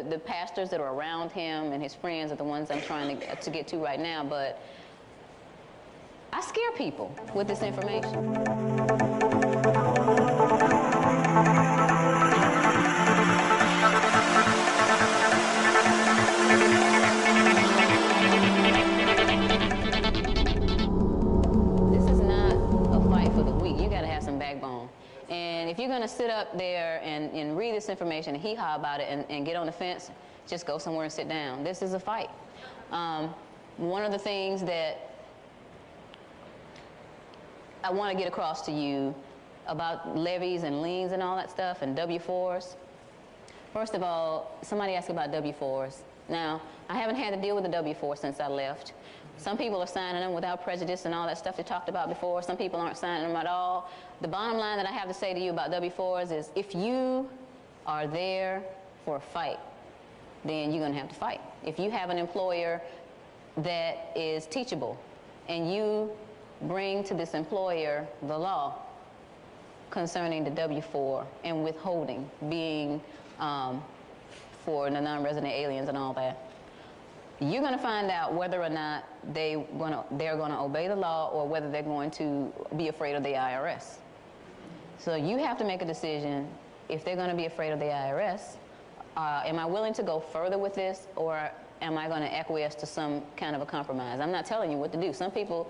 C: the pastors that are around him and his friends are the ones I'm trying to get to right now. But I scare people with this information. This is not a fight for the weak. You got to have some backbone. And if you're going to sit up there and read this information and hee-haw about it and get on the fence, just go somewhere and sit down. This is a fight. One of the things that I want to get across to you about levies and liens and all that stuff and W-4s. First of all, somebody asked about W-4s. Now, I haven't had to deal with the W-4 since I left. Some people are signing them without prejudice and all that stuff we talked about before. Some people aren't signing them at all. The bottom line that I have to say to you about W-4s is if you are there for a fight, then you're going to have to fight. If you have an employer that is teachable and you bring to this employer the law concerning the W-4 and withholding being for the non-resident aliens and all that, you're going to find out whether or not they're going to obey the law or whether they're going to be afraid of the IRS. So you have to make a decision if they're going to be afraid of the IRS. Am I willing to go further with this, or am I going to acquiesce to some kind of a compromise? I'm not telling you what to do. Some people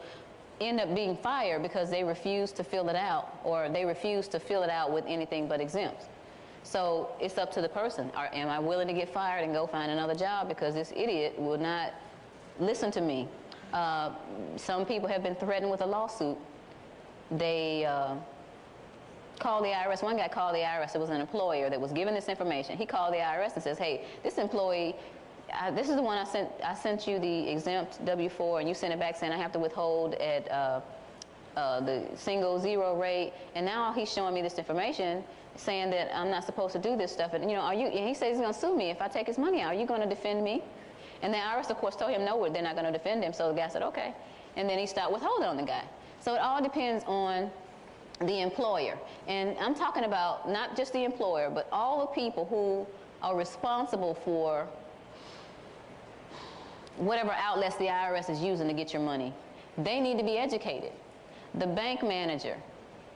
C: end up being fired because they refuse to fill it out, or they refuse to fill it out with anything but exempt. So it's up to the person. Am I willing to get fired and go find another job because this idiot will not listen to me? Some people have been threatened with a lawsuit. They called the IRS. One guy called the IRS. It was an employer that was given this information. He called the IRS and says, hey, this employee, this is the one I sent you the exempt W-4, and you sent it back saying I have to withhold at the single zero rate, and now he's showing me this information saying that I'm not supposed to do this stuff. And, you know, and he says he's going to sue me if I take his money out. Are you going to defend me? And the IRS, of course, told him, no, they're not going to defend him. So the guy said, okay. And then he stopped withholding on the guy. So it all depends on the employer. And I'm talking about not just the employer, but all the people who are responsible for whatever outlets the IRS is using to get your money. They need to be educated. The bank manager,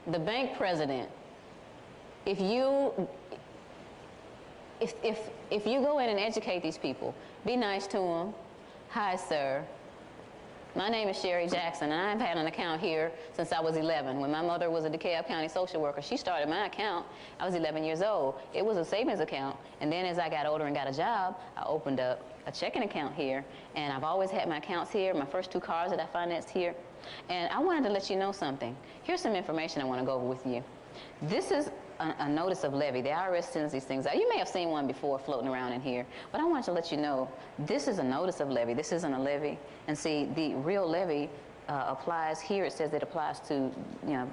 C: the bank president. If you go in and educate these people, be nice to them. Hi, sir. My name is Sherry Jackson, and I've had an account here since I was 11. When my mother was a DeKalb County social worker, she started my account. I was 11 years old. It was a savings account, and then as I got older and got a job, I opened up a checking account here, and I've always had my accounts here. My first 2 cars that I financed here. And I wanted to let you know something. Here's some information I want to go over with you. This is a notice of levy. The IRS sends these things out. You may have seen one before floating around in here, but I want to let you know this is a notice of levy. This isn't a levy. And see, the real levy applies here. It says it applies to, you know,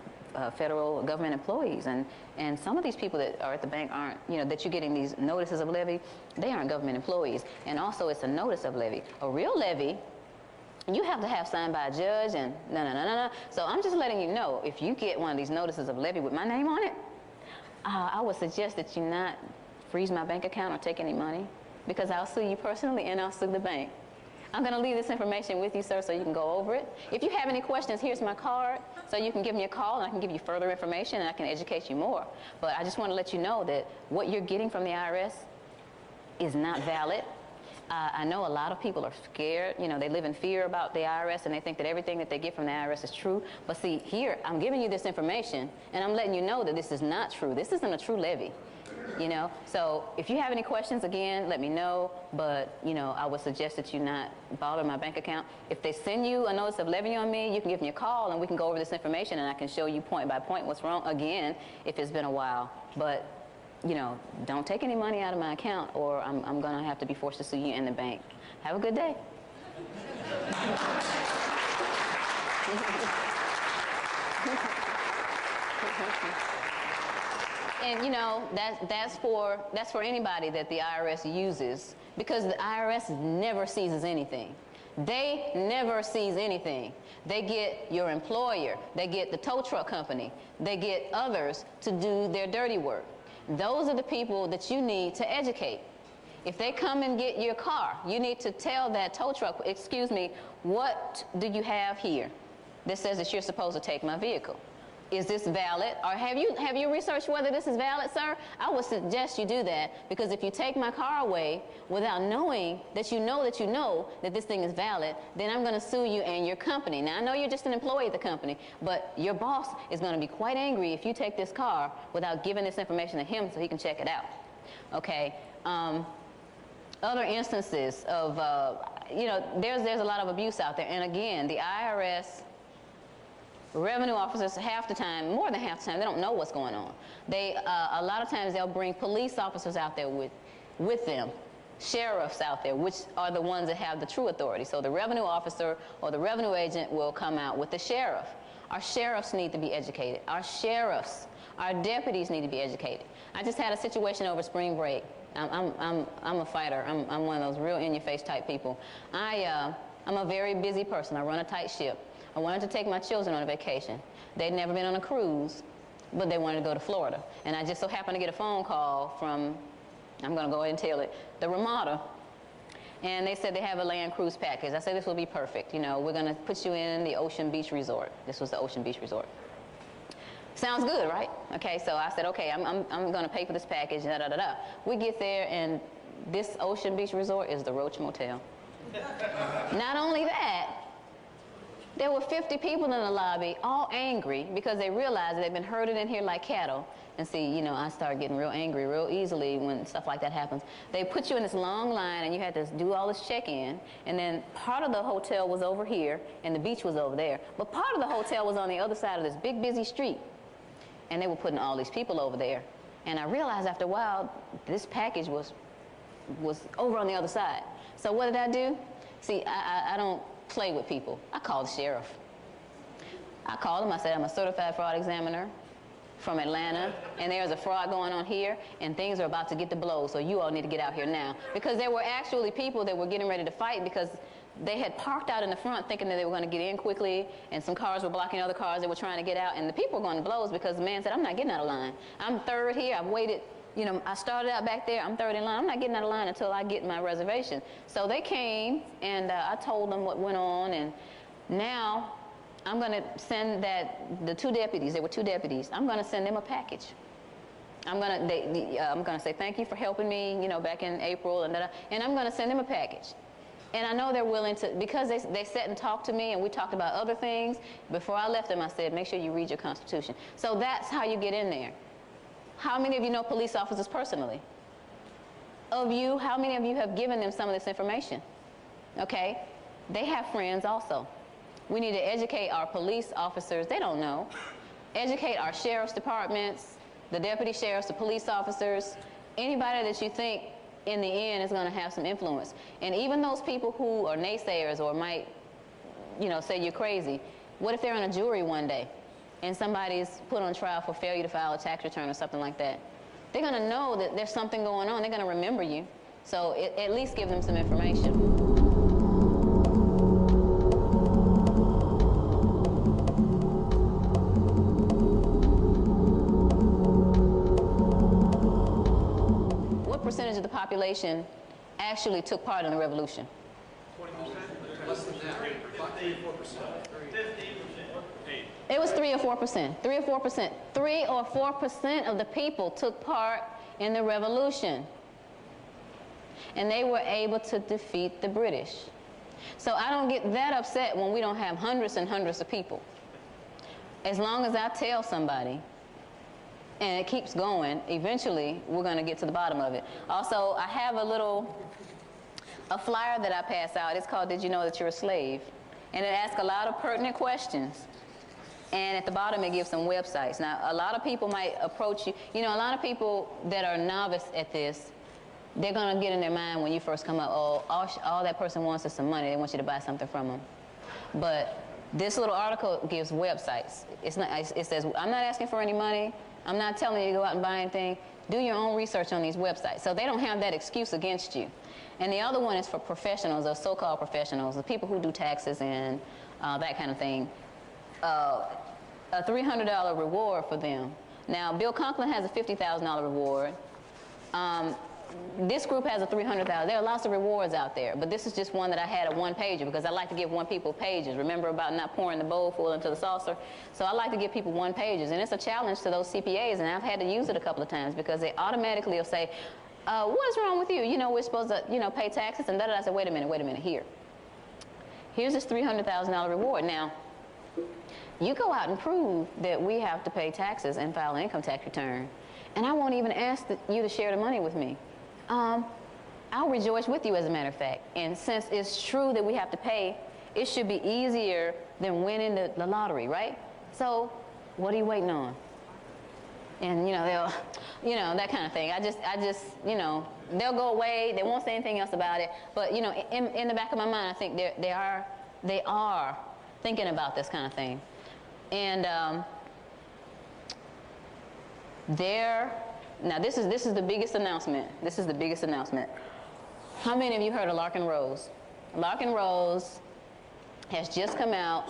C: federal government employees, and some of these people that are at the bank aren't, you know, that you're getting these notices of levy, they aren't government employees. And also, it's a notice of levy. A real levy, you have to have signed by a judge, and no. So I'm just letting you know, if you get one of these notices of levy with my name on it, I would suggest that you not freeze my bank account or take any money, because I'll sue you personally and I'll sue the bank. I'm going to leave this information with you, sir, so you can go over it. If you have any questions, here's my card, so you can give me a call and I can give you further information and I can educate you more. But I just want to let you know that what you're getting from the IRS is not valid. I know a lot of people are scared. You know, they live in fear about the IRS, and they think that everything that they get from the IRS is true. But see, here, I'm giving you this information, and I'm letting you know that this is not true. This isn't a true levy, you know. So if you have any questions, again, let me know. But, you know, I would suggest that you not bother my bank account. If they send you a notice of levy on me, you can give me a call, and we can go over this information, and I can show you point by point what's wrong, again, if it's been a while. But, you know, don't take any money out of my account, or I'm going to have to be forced to sue you in the bank. Have a good day. And, you know, that's for anybody that the IRS uses, because the IRS never seizes anything. They never seize anything. They get your employer. They get the tow truck company. They get others to do their dirty work. Those are the people that you need to educate. If they come and get your car, you need to tell that tow truck, excuse me, what do you have here that says that you're supposed to take my vehicle? Is this valid? Or have you researched whether this is valid, sir? I would suggest you do that, because if you take my car away without knowing that you know that this thing is valid, then I'm going to sue you and your company. Now, I know you're just an employee of the company, but your boss is going to be quite angry if you take this car without giving this information to him so he can check it out. Okay. Other instances of, you know, there's a lot of abuse out there. And again, the IRS, revenue officers, half the time, more than half the time, they don't know what's going on. They, a lot of times they'll bring police officers out there with them, sheriffs out there, which are the ones that have the true authority. So the revenue officer or the revenue agent will come out with the sheriff. Our sheriffs need to be educated. Our deputies need to be educated. I just had a situation over spring break. I'm a fighter. I'm one of those real in-your-face type people. I'm a very busy person. I run a tight ship. I wanted to take my children on a vacation. They'd never been on a cruise, but they wanted to go to Florida. And I just so happened to get a phone call from, I'm going to go ahead and tell it, the Ramada. And they said they have a land cruise package. I said, this will be perfect. You know, we're going to put you in the Ocean Beach Resort. This was the Ocean Beach Resort. Sounds good, right? Okay, so I said, okay, I'm going to pay for this package, da-da-da-da. We get there, and this Ocean Beach Resort is the Roach Motel. Not only that, there were 50 people in the lobby, all angry, because they realized that they've been herded in here like cattle. And see, you know, I start getting real angry real easily when stuff like that happens. They put you in this long line, and you had to do all this check-in. And then part of the hotel was over here, and the beach was over there. But part of the hotel was on the other side of this big, busy street. And they were putting all these people over there. And I realized after a while, this package was over on the other side. So what did I do? See, I don't play with people. I called the sheriff. I called them. I said, I'm a certified fraud examiner from Atlanta, and there's a fraud going on here, and things are about to get to blows, so you all need to get out here now. Because there were actually people that were getting ready to fight because they had parked out in the front thinking that they were going to get in quickly, and some cars were blocking other cars that were trying to get out, and the people were going to blows because the man said, I'm not getting out of line. I'm third here. I've waited. You know, I started out back there. I'm third in line. I'm not getting out of line until I get my reservation. So they came, and I told them what went on, and now I'm going to send the two deputies. There were two deputies. I'm going to send them a package. I'm going to say thank you for helping me, you know, back in April, and I'm going to send them a package. And I know they're willing to, because they sat and talked to me, and we talked about other things. Before I left them, I said, make sure you read your Constitution. So that's how you get in there. How many of you know police officers personally? Of you, how many of you have given them some of this information? Okay? They have friends also. We need to educate our police officers. They don't know. Educate our sheriff's departments, the deputy sheriffs, the police officers, anybody that you think in the end is going to have some influence. And even those people who are naysayers or might, you know, say you're crazy, what if they're on a jury one day and somebody's put on trial for failure to file a tax return or something like that? They're going to know that there's something going on. They're going to remember you. So at least give them some information. Percentage of the population actually took part in the revolution?
E: 20%? Less than that. 3 or 4%. 15%.
C: It was 3 or 4%. 3 or 4%. 3 or 4% of the people took part in the revolution. And they were able to defeat the British. So I don't get that upset when we don't have hundreds and hundreds of people. As long as I tell somebody, and it keeps going, eventually we're going to get to the bottom of it. Also, I have a flyer that I pass out. It's called Did You Know That You're a Slave? And it asks a lot of pertinent questions. And at the bottom it gives some websites. Now, a lot of people might approach you. You know, a lot of people that are novice at this, they're going to get in their mind when you first come up, oh, all that person wants is some money. They want you to buy something from them. But this little article gives websites. It says, I'm not asking for any money. I'm not telling you to go out and buy anything. Do your own research on these websites. So they don't have that excuse against you. And the other one is for professionals, or so-called professionals, the people who do taxes and that kind of thing. A $300 reward for them. Now, Bill Conklin has a $50,000 reward. This group has a $300,000. There are lots of rewards out there, but this is just one that I had, a one-pager, because I like to give one-people pages. Remember about not pouring the bowl full into the saucer? So I like to give people one-pagers, and it's a challenge to those CPAs, and I've had to use it a couple of times because they automatically will say, what is wrong with you? You know, we're supposed to, you know, pay taxes, and da-da-da. I said, wait a minute, here. Here's this $300,000 reward. Now, you go out and prove that we have to pay taxes and file an income tax return, and I won't even ask you to share the money with me. I'll rejoice with you, as a matter of fact. And since it's true that we have to pay, it should be easier than winning the lottery, right? So what are you waiting on? And, you know, they'll, you know, that kind of thing. I just, you know, they'll go away. They won't say anything else about it. But, you know, in the back of my mind, I think they are thinking about this kind of thing. And now this is the biggest announcement. This is the biggest announcement. How many of you heard of Larkin Rose? Larkin Rose has just come out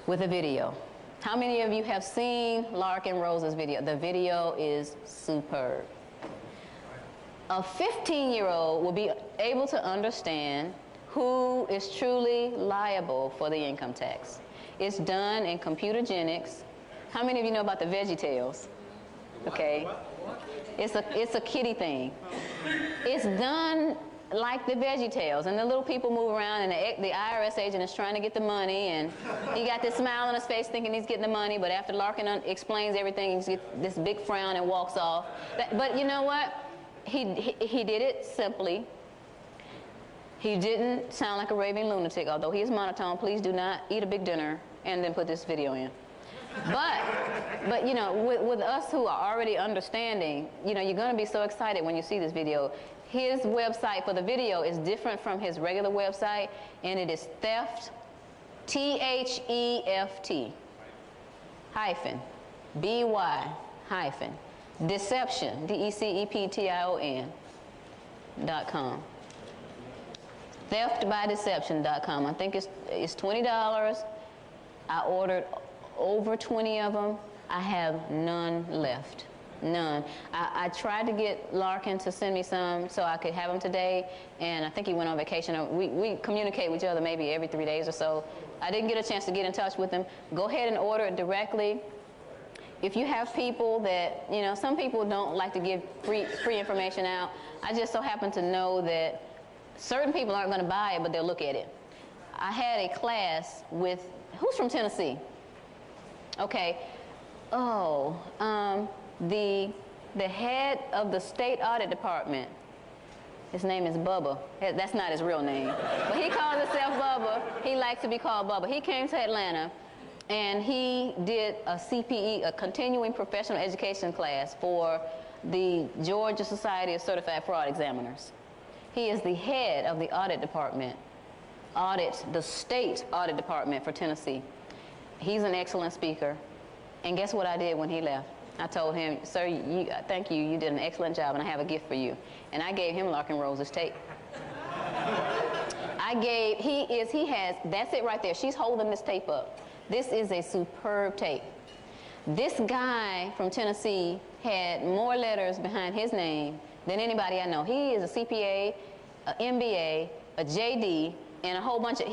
C: with a video. How many of you have seen Larkin Rose's video? The video is superb. A 15-year-old will be able to understand who is truly liable for the income tax. It's done in computagenics. How many of you know about the VeggieTales? Okay. It's a kiddie thing. It's done like the VeggieTales, and the little people move around, and the IRS agent is trying to get the money, and he got this smile on his face thinking he's getting the money, but after Larkin explains everything, he gets this big frown and walks off. But you know what? He did it simply. He didn't sound like a raving lunatic, although he is monotone. Please do not eat a big dinner and then put this video in. But you know, with us who are already understanding, you know, you're going to be so excited when you see this video. His website for the video is different from his regular website, and it is theft THEFT hyphen BY hyphen deception DECEPTION.com. Theftbydeception.com. I think it's $20. I ordered over 20 of them. I have none left. None. I tried to get Larkin to send me some so I could have them today, and I think he went on vacation. We communicate with each other maybe every 3 days or so. I didn't get a chance to get in touch with him. Go ahead and order it directly. If you have people that, you know, some people don't like to give free information out. I just so happen to know that certain people aren't going to buy it, but they'll look at it. I had a class with, who's from Tennessee? Okay. Oh, the head of the state audit department, his name is Bubba. That's not his real name. But he calls himself Bubba. He likes to be called Bubba. He came to Atlanta, and he did a CPE, a continuing professional education class for the Georgia Society of Certified Fraud Examiners. He is the head of the audit department, the state audit department for Tennessee. He's an excellent speaker. And guess what I did when he left? I told him, sir, thank you, you did an excellent job, and I have a gift for you. And I gave him Larkin Rose's tape. That's it right there. She's holding this tape up. This is a superb tape. This guy from Tennessee had more letters behind his name than anybody I know. He is a CPA, an MBA, a JD, and a whole bunch of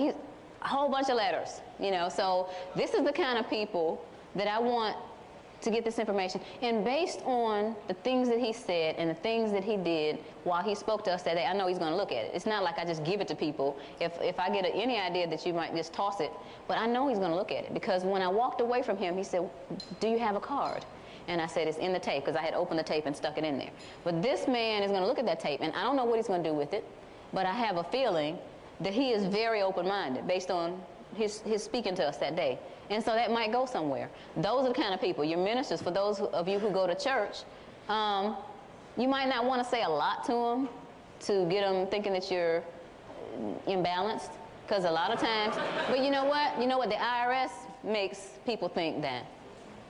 C: letters, you know. So this is the kind of people that I want to get this information. And based on the things that he said and the things that he did while he spoke to us that day, I know he's going to look at it. It's not like I just give it to people. If I get any idea that you might just toss it, but I know he's going to look at it, because when I walked away from him, he said, do you have a card? And I said, it's in the tape, because I had opened the tape and stuck it in there. But this man is going to look at that tape, and I don't know what he's going to do with it, but I have a feeling that he is very open-minded based on his speaking to us that day. And so that might go somewhere. Those are the kind of people, your ministers, for those of you who go to church, you might not want to say a lot to them to get them thinking that you're imbalanced, because a lot of times, but you know what? You know what? The IRS makes people think that.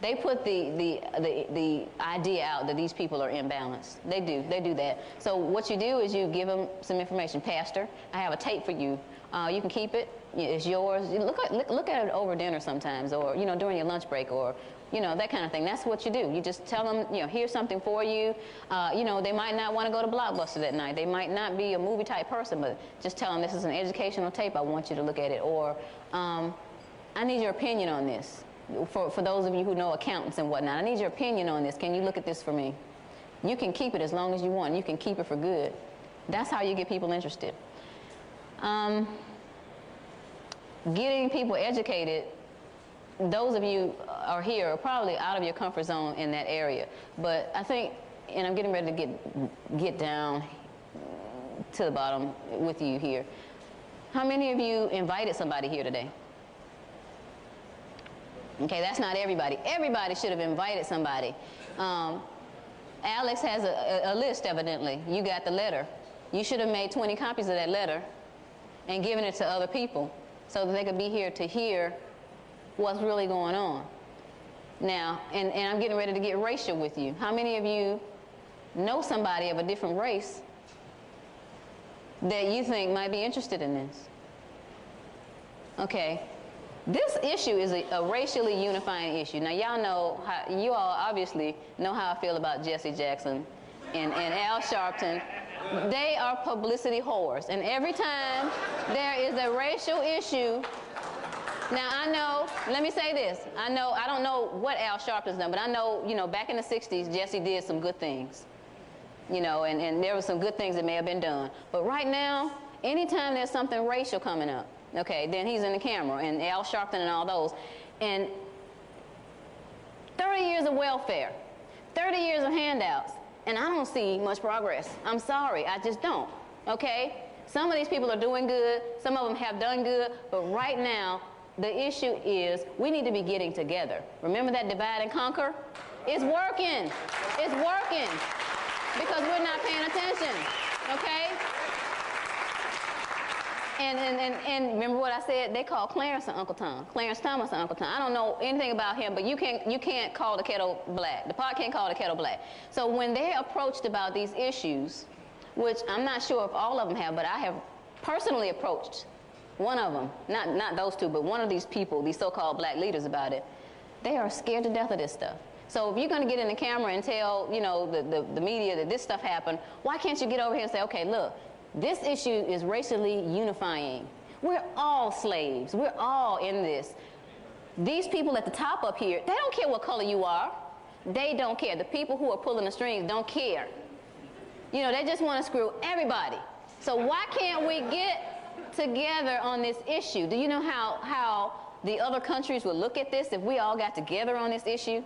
C: They put the idea out that these people are imbalanced. They do that. So what you do is you give them some information. Pastor, I have a tape for you. You can keep it. It's yours. Look at it over dinner sometimes, or, you know, during your lunch break, or, you know, that kind of thing. That's what you do. You just tell them, you know, here's something for you. You know, they might not want to go to Blockbuster that night. They might not be a movie type person, but just tell them this is an educational tape. I want you to look at it. Or I need your opinion on this. For those of you who know accountants and whatnot, I need your opinion on this. Can you look at this for me? You can keep it as long as you want. You can keep it for good. That's how you get people interested. Getting people educated, those of you are here are probably out of your comfort zone in that area. But I think, and I'm getting ready to get down to the bottom with you here. How many of you invited somebody here today? Okay, that's not everybody. Everybody should have invited somebody. Alex has a list, evidently. You got the letter. You should have made 20 copies of that letter and given it to other people so that they could be here to hear what's really going on. Now, and I'm getting ready to get racial with you. How many of you know somebody of a different race that you think might be interested in this? Okay. This issue is a racially unifying issue. Now, y'all know you all obviously know how I feel about Jesse Jackson and Al Sharpton. They are publicity whores, and every time there is a racial issue, now I know, let me say this, I don't know what Al Sharpton's done, but I know, you know, back in the 60s, Jesse did some good things, you know, and there were some good things that may have been done. But right now, anytime there's something racial coming up, okay, then he's in the camera, and Al Sharpton and all those. And 30 years of welfare, 30 years of handouts, and I don't see much progress. I'm sorry, I just don't, okay? Some of these people are doing good, some of them have done good, but right now, the issue is we need to be getting together. Remember that divide and conquer? It's working. It's working because we're not paying attention, okay? And remember what I said? They call Clarence Uncle Tom. Clarence Thomas Uncle Tom. I don't know anything about him, but you can't call the kettle black. The pot can't call the kettle black. So when they're approached about these issues, which I'm not sure if all of them have, but I have personally approached one of them, not those two, but one of these people, these so-called black leaders about it, they are scared to death of this stuff. So if you're going to get in the camera and tell, you know, the media that this stuff happened, why can't you get over here and say, okay, look, this issue is racially unifying. We're all slaves. We're all in this. These people at the top up here, they don't care what color you are. They don't care. The people who are pulling the strings don't care. You know, they just want to screw everybody. So why can't we get together on this issue? Do you know how the other countries would look at this if we all got together on this issue?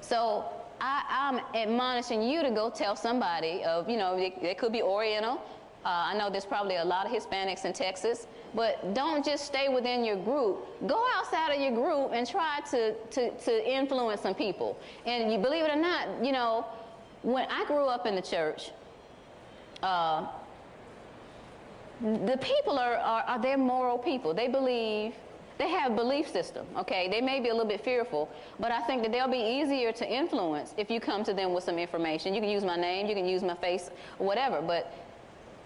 C: So I'm admonishing you to go tell somebody of, you know, they could be Oriental. I know there's probably a lot of Hispanics in Texas, but don't just stay within your group. Go outside of your group and try to influence some people. And you believe it or not, you know, when I grew up in the church, the people are they're moral people. They believe, they have a belief system, okay? They may be a little bit fearful, but I think that they'll be easier to influence if you come to them with some information. You can use my name, you can use my face, or whatever, but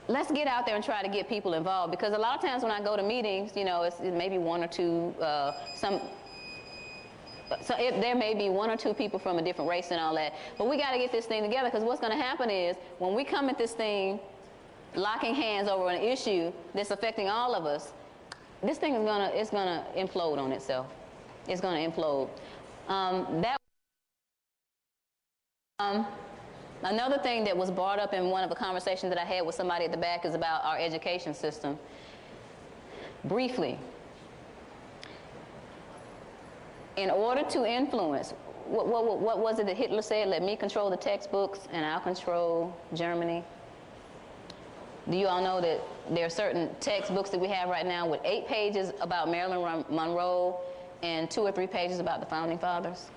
C: let's get out there and try to get people involved, because a lot of times when I go to meetings, you know, it's maybe one or two, there may be one or two people from a different race and all that, but we got to get this thing together, because what's going to happen is when we come at this thing locking hands over an issue that's affecting all of us, this thing is gonna implode on itself. It's going to implode. Another thing that was brought up in one of the conversations that I had with somebody at the back is about our education system. Briefly, in order to influence, what was it that Hitler said? Let me control the textbooks and I'll control Germany. Do you all know that there are certain textbooks that we have right now with 8 pages about Marilyn Monroe and 2 or 3 pages about the Founding Fathers?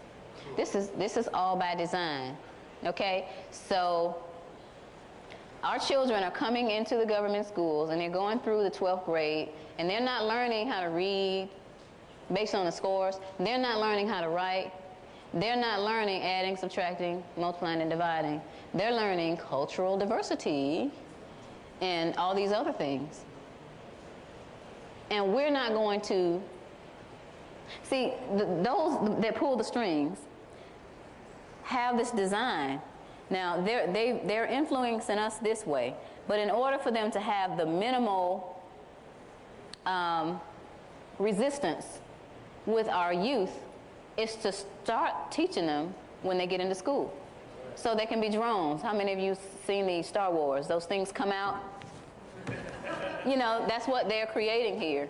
C: This is all by design. Okay, so our children are coming into the government schools and they're going through the 12th grade and they're not learning how to read based on the scores. They're not learning how to write. They're not learning adding, subtracting, multiplying, and dividing. They're learning cultural diversity and all these other things. And we're not going to see those that pull the strings have this design. Now, they're influencing us this way, but in order for them to have the minimal resistance with our youth is to start teaching them when they get into school. So they can be drones. How many of you seen the Star Wars? Those things come out. You know, that's what they're creating here.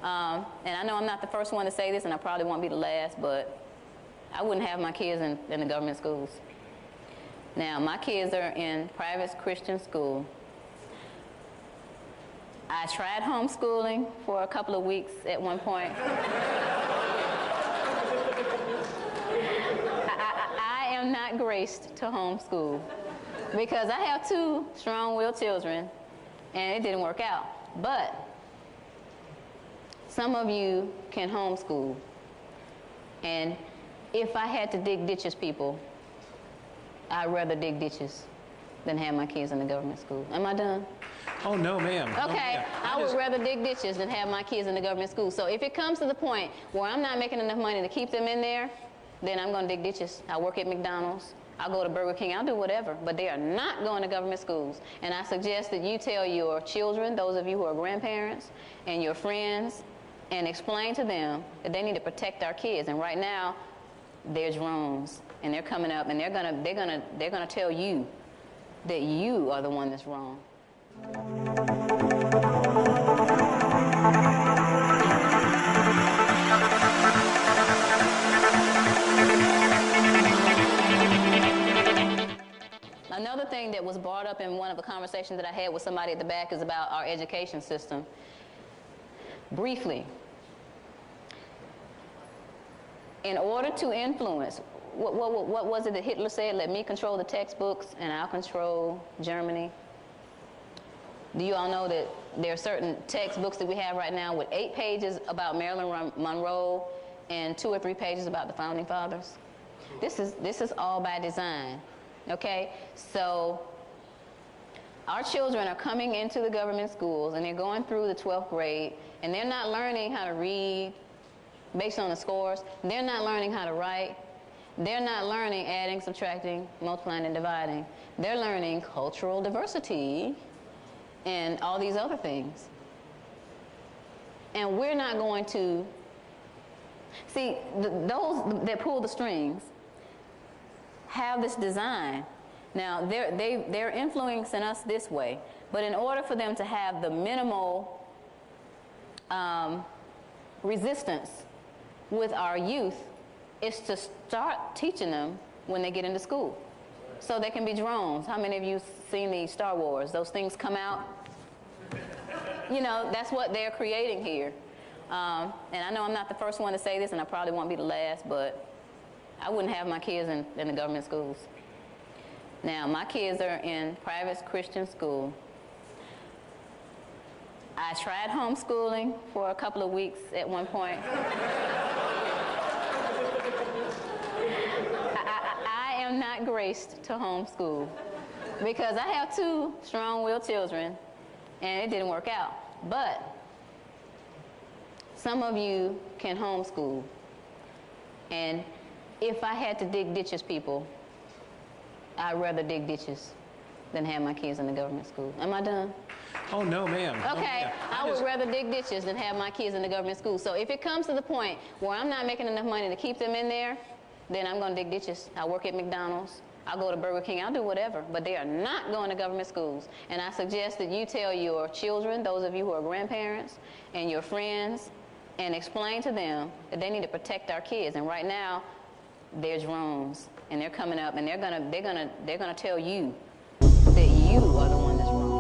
C: And I know I'm not the first one to say this, and I probably won't be the last, but I wouldn't have my kids in the government schools. Now, my kids are in private Christian school. I tried homeschooling for a couple of weeks at one point. I am not graced to homeschool because I have 2 strong-willed children, and it didn't work out. But some of you can homeschool, and if I had to dig ditches, people, I'd rather dig ditches than have my kids in the government school. Am I done?
E: Oh, no, ma'am.
C: Okay,
E: no,
C: I would rather dig ditches than have my kids in the government school. So if it comes to the point where I'm not making enough money to keep them in there, then I'm going to dig ditches. I'll work at McDonald's. I'll go to Burger King. I'll do whatever. But they are not going to government schools. And I suggest that you tell your children, those of you who are grandparents, and your friends, and explain to them that they need to protect our kids. And right now, they're drones, and they're coming up, and they're gonna tell you that you are the one that's wrong. Another thing that was brought up in one of the conversations that I had with somebody at the back is about our education system. Briefly, in order to influence, what was it that Hitler said? Let me control the textbooks and I'll control Germany. Do you all know that there are certain textbooks that we have right now with 8 pages about Marilyn Monroe and 2 or 3 pages about the Founding Fathers? This is all by design, okay? So our children are coming into the government schools and they're going through the 12th grade and they're not learning how to read based on the scores. They're not learning how to write. They're not learning adding, subtracting, multiplying, and dividing. They're learning cultural diversity and all these other things. And we're not going to see those that pull the strings have this design. Now they're influencing us this way, but in order for them to have the minimal resistance with our youth, is to start teaching them when they get into school, so they can be drones. How many of you seen the Star Wars? Those things come out. You know, that's what they're creating here. And I know I'm not the first one to say this, and I probably won't be the last, but I wouldn't have my kids in the government schools. Now, my kids are in private Christian school. I tried homeschooling for a couple of weeks at one point. I am not graced to homeschool because I have 2 strong-willed children, and it didn't work out. But some of you can homeschool, and if I had to dig ditches, people, I'd rather dig ditches than have my kids in the government school. Am I done?
E: Oh, no, ma'am.
C: Okay,
E: Yeah.
C: I would rather dig ditches than have my kids in the government school. So if it comes to the point where I'm not making enough money to keep them in there, then I'm going to dig ditches. I'll work at McDonald's. I'll go to Burger King. I'll do whatever. But they are not going to government schools. And I suggest that you tell your children, those of you who are grandparents, and your friends, and explain to them that they need to protect our kids. And right now, they're drones, and they're coming up, and they're gonna tell you that you are the one that's wrong.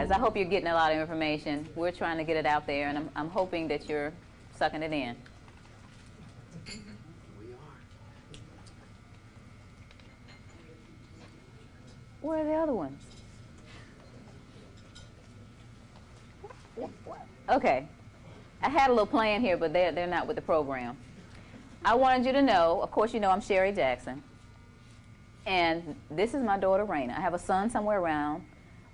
C: I hope you're getting a lot of information. We're trying to get it out there, and I'm hoping that you're sucking it in.
E: We are.
C: Where are the other ones? Okay. I had a little plan here, but they're not with the program. I wanted you to know, of course you know I'm Sherry Jackson, and this is my daughter Raina. I have a son somewhere around,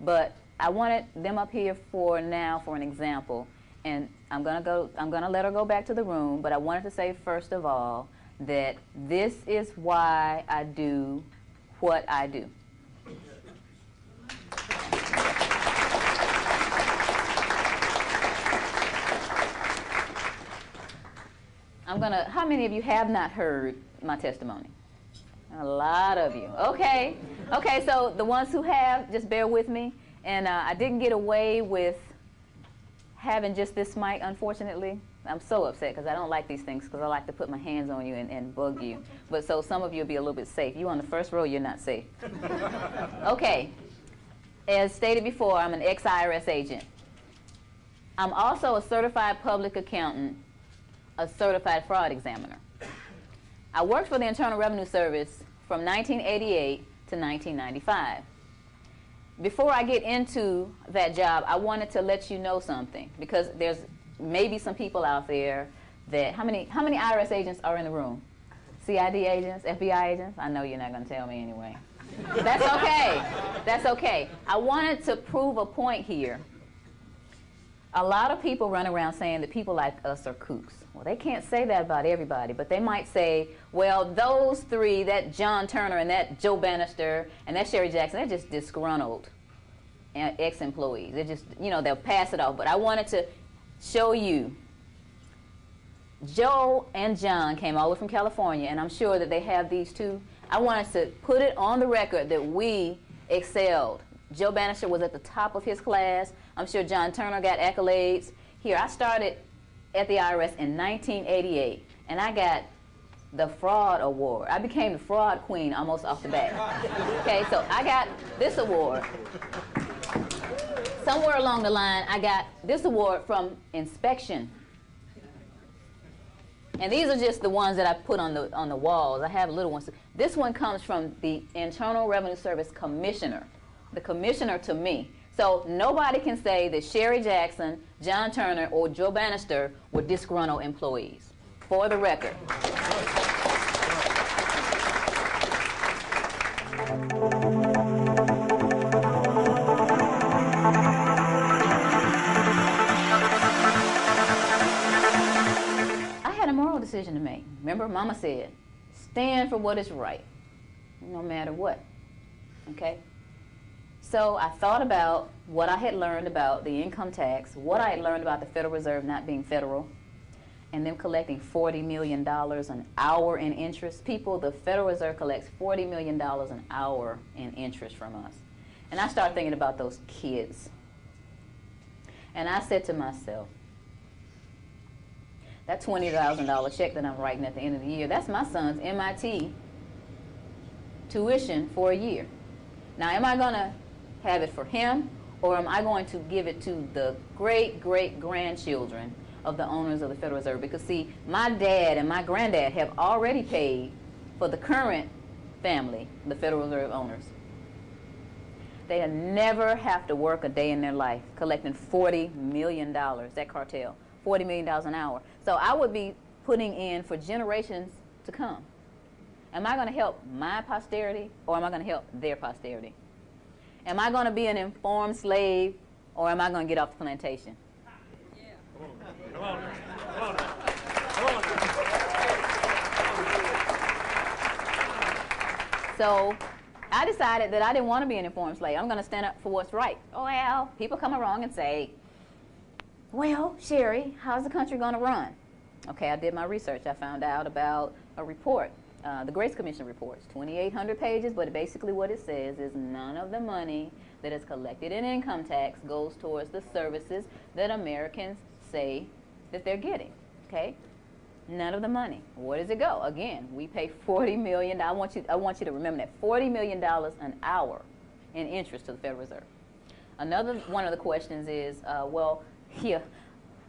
C: but I wanted them up here for now for an example, and I'm gonna let her go back to the room, but I wanted to say first of all that this is why I do what I do. How many of you have not heard my testimony? A lot of you. Okay, so the ones who have, just bear with me. And I didn't get away with having just this mic, unfortunately. I'm so upset because I don't like these things because I like to put my hands on you and bug you. But so some of you will be a little bit safe. You on the first row, you're not safe. Okay. As stated before, I'm an ex-IRS agent. I'm also a certified public accountant, a certified fraud examiner. I worked for the Internal Revenue Service from 1988 to 1995. Before I get into that job, I wanted to let you know something, because there's maybe some people out there that, how many IRS agents are in the room? CID agents, FBI agents? I know you're not going to tell me anyway. That's okay. That's okay. I wanted to prove a point here. A lot of people run around saying that people like us are kooks. Well, they can't say that about everybody, but they might say, well, those 3, that John Turner and that Joe Bannister and that Sherry Jackson, they're just disgruntled ex-employees. They're just, they'll pass it off. But I wanted to show you, Joe and John came all the way from California, and I'm sure that they have these too. I wanted to put it on the record that we excelled. Joe Bannister was at the top of his class. I'm sure John Turner got accolades. Here, I started at the IRS in 1988, and I got the fraud award. I became the fraud queen almost off the bat. Okay, so I got this award. Somewhere along the line, I got this award from inspection. And these are just the ones that I put on the walls. I have little ones. This one comes from the Internal Revenue Service Commissioner, the commissioner to me. So nobody can say that Sherry Jackson, John Turner, or Joe Bannister were disgruntled employees. For the record. Decision to make. Remember, Mama said, stand for what is right, no matter what. Okay? So I thought about what I had learned about the income tax, what I had learned about the Federal Reserve not being federal, and them collecting $40 million an hour in interest. People, the Federal Reserve collects $40 million an hour in interest from us. And I started thinking about those kids. And I said to myself, that $20,000 check that I'm writing at the end of the year, that's my son's MIT tuition for a year. Now, am I going to have it for him, or am I going to give it to the great-great-grandchildren of the owners of the Federal Reserve? Because, see, my dad and my granddad have already paid for the current family, the Federal Reserve owners. They never have to work a day in their life collecting $40 million, that cartel. $40 million an hour. So I would be putting in for generations to come. Am I going to help my posterity, or am I going to help their posterity? Am I going to be an informed slave, or am I going to get off the plantation?
E: Yeah. Come on. Come on. Come on.
C: So I decided that I didn't want to be an informed slave. I'm going to stand up for what's right. Oh, well, people come along and say, well, Sherry, how's the country going to run? Okay, I did my research. I found out about a report, the Grace Commission reports, 2,800 pages, but basically what it says is none of the money that is collected in income tax goes towards the services that Americans say that they're getting, okay? None of the money. Where does it go? Again, we pay $40 million. I want you to remember that, $40 million an hour in interest to the Federal Reserve. Another one of the questions is, here,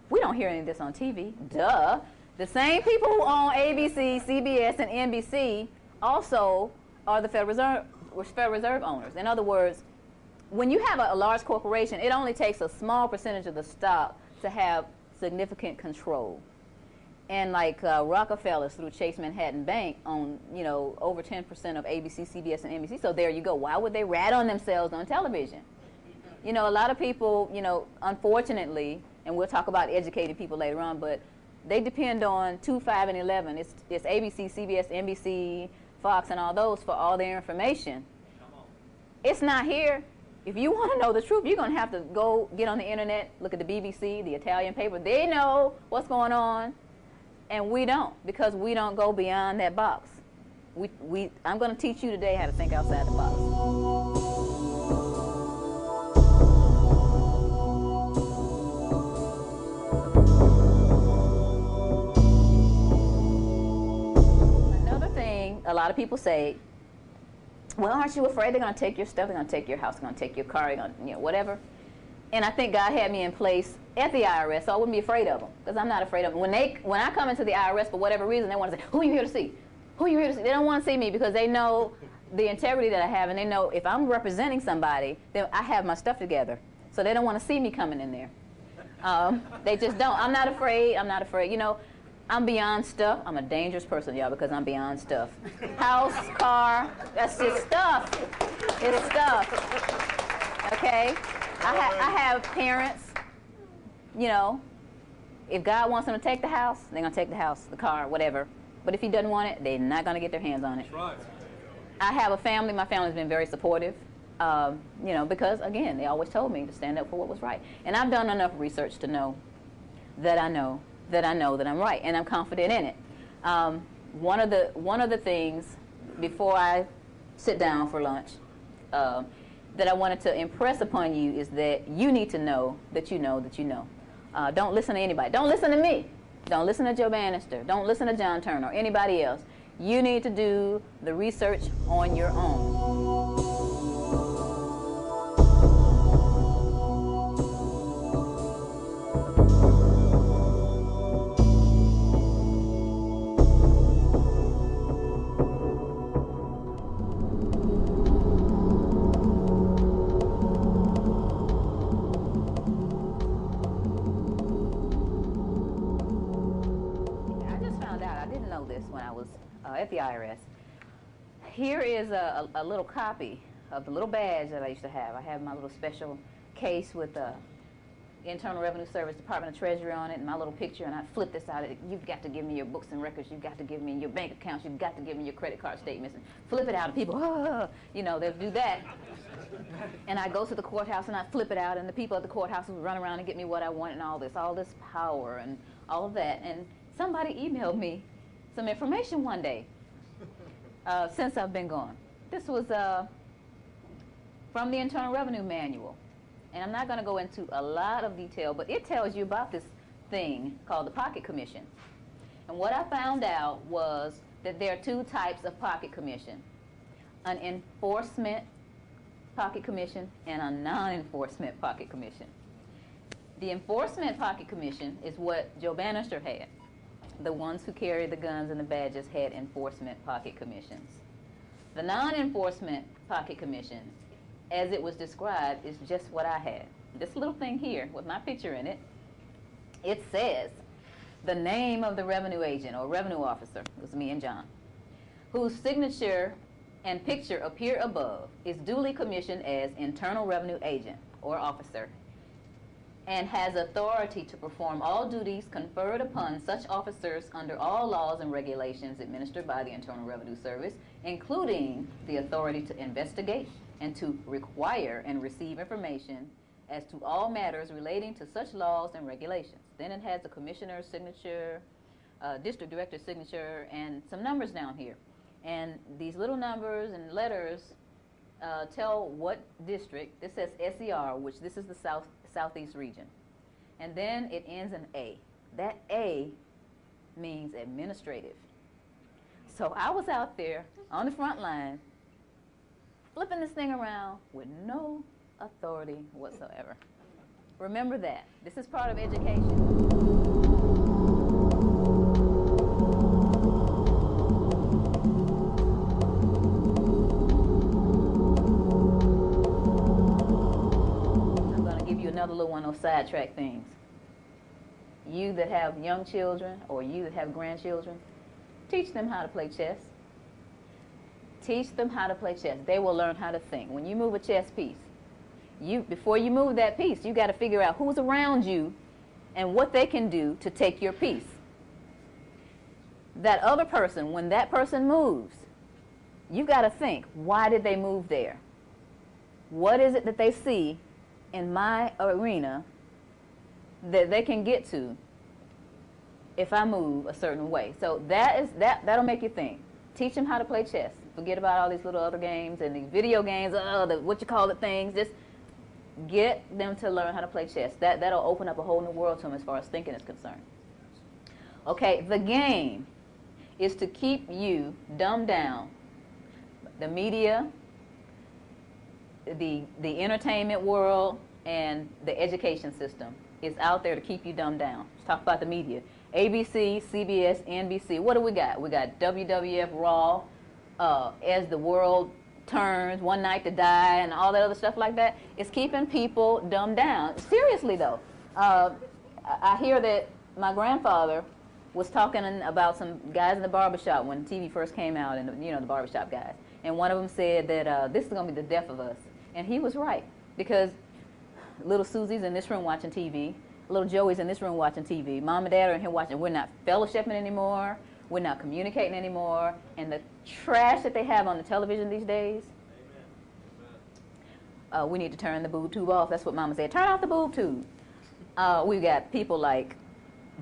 C: we don't hear any of this on TV. Duh. The same people who own ABC, CBS, and NBC also are the Federal Reserve owners. In other words, when you have a large corporation, it only takes a small percentage of the stock to have significant control. And like Rockefellers through Chase Manhattan Bank own, over 10% of ABC, CBS, and NBC. So there you go. Why would they rat on themselves on television? A lot of people, unfortunately, and we'll talk about educating people later on, but they depend on 2, 5, and 11. It's ABC, CBS, NBC, Fox, and all those for all their information. It's not here. If you want to know the truth, you're going to have to go get on the internet, look at the BBC, the Italian paper. They know what's going on, and we don't, because we don't go beyond that box. I'm going to teach you today how to think outside the box. A lot of people say, well, aren't you afraid they're going to take your stuff, they're going to take your house, they're going to take your car, they're going to, whatever. And I think God had me in place at the IRS, so I wouldn't be afraid of them, because I'm not afraid of them. When I come into the IRS for whatever reason, they want to say, who are you here to see? Who are you here to see? They don't want to see me because they know the integrity that I have, and they know if I'm representing somebody, then I have my stuff together. So they don't want to see me coming in there. They just don't. I'm not afraid. I'm not afraid. I'm beyond stuff. I'm a dangerous person, y'all, because I'm beyond stuff. House, car, that's just stuff. It's stuff. Okay? I have parents, if God wants them to take the house, they're going to take the house, the car, whatever. But if he doesn't want it, they're not going to get their hands on it. That's right. I have a family. My family's been very supportive, because, again, they always told me to stand up for what was right. And I've done enough research to know that I know that I'm right, and I'm confident in it. One of the things before I sit down for lunch that I wanted to impress upon you is that you need to know that you know that you know. Don't listen to anybody. Don't listen to me. Don't listen to Joe Bannister. Don't listen to John Turner or anybody else. You need to do the research on your own. When I was at the IRS. Here is a little copy of the little badge that I used to have. I have my little special case with the Internal Revenue Service, Department of Treasury on it, and my little picture, and I flip this out. You've got to give me your books and records. You've got to give me your bank accounts. You've got to give me your credit card statements. And flip it out, and people, they'll do that. And I go to the courthouse, and I flip it out, and the people at the courthouse will run around and get me what I want and all this power and all of that. And somebody emailed me some information one day since I've been gone. This was from the Internal Revenue Manual. And I'm not going to go into a lot of detail, but it tells you about this thing called the Pocket Commission. And what I found out was that there are two types of Pocket Commission: an enforcement Pocket Commission and a non-enforcement Pocket Commission. The enforcement Pocket Commission is what Joe Bannister had. The ones who carry the guns and the badges had enforcement pocket commissions. The non-enforcement pocket commission, as it was described, is just what I had. This little thing here with my picture in it, it says the name of the revenue agent or revenue officer, it was me and John, whose signature and picture appear above, is duly commissioned as Internal Revenue Agent or officer, and has authority to perform all duties conferred upon such officers under all laws and regulations administered by the Internal Revenue Service, including the authority to investigate and to require and receive information as to all matters relating to such laws and regulations. Then it has the commissioner's signature, district director's signature, and some numbers down here. And these little numbers and letters tell what district. This says SER, which this is the Southeast region. And then it ends in A. That A means administrative. So I was out there on the front line flipping this thing around with no authority whatsoever. Remember that. This is part of education. Another little one of those sidetrack things. You that have young children or you that have grandchildren, teach them how to play chess. Teach them how to play chess. They will learn how to think. When you move a chess piece, before you move that piece, you got to figure out who's around you and what they can do to take your piece. That other person, when that person moves, you got to think, why did they move there? What is it that they see in my arena that they can get to if I move a certain way? So that'll make you think. Teach them how to play chess. Forget about all these little other games and these video games, things. Just get them to learn how to play chess. That'll open up a whole new world to them as far as thinking is concerned. Okay, the game is to keep you dumbed down. The media, the entertainment world, and the education system is out there to keep you dumbed down. Let's talk about the media. ABC, CBS, NBC. What do we got? We got WWF Raw, As the World Turns, One Night to Die, and all that other stuff like that. It's keeping people dumbed down. Seriously, though. I hear that my grandfather was talking about some guys in the barbershop when TV first came out, and the barbershop guys. And one of them said that this is going to be the death of us. And he was right, because little Susie's in this room watching TV, little Joey's in this room watching TV, Mom and Dad are in here watching. We're not fellowshipping anymore, we're not communicating anymore, and the trash that they have on the television these days, we need to turn the boob tube off. That's what Mama said, turn off the boob tube. We've got people like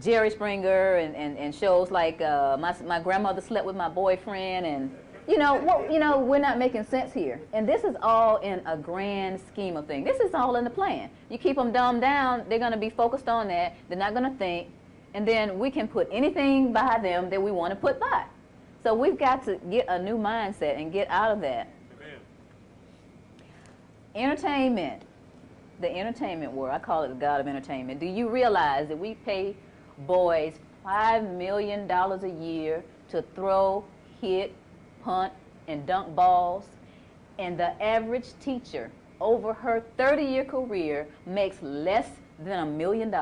C: Jerry Springer and shows like my grandmother slept with my boyfriend, and we're not making sense here. And this is all in a grand scheme of things. This is all in the plan. You keep them dumbed down, they're going to be focused on that. They're not going to think. and then we can put anything by them that we want to put by. So we've got to get a new mindset and get out of that.
E: Amen.
C: Entertainment, the entertainment world, I call it the god of entertainment. Do you realize that we pay boys $5 million a year to throw, hit, punt, and dunk balls? And the average teacher over her 30-year career makes less than $1 million.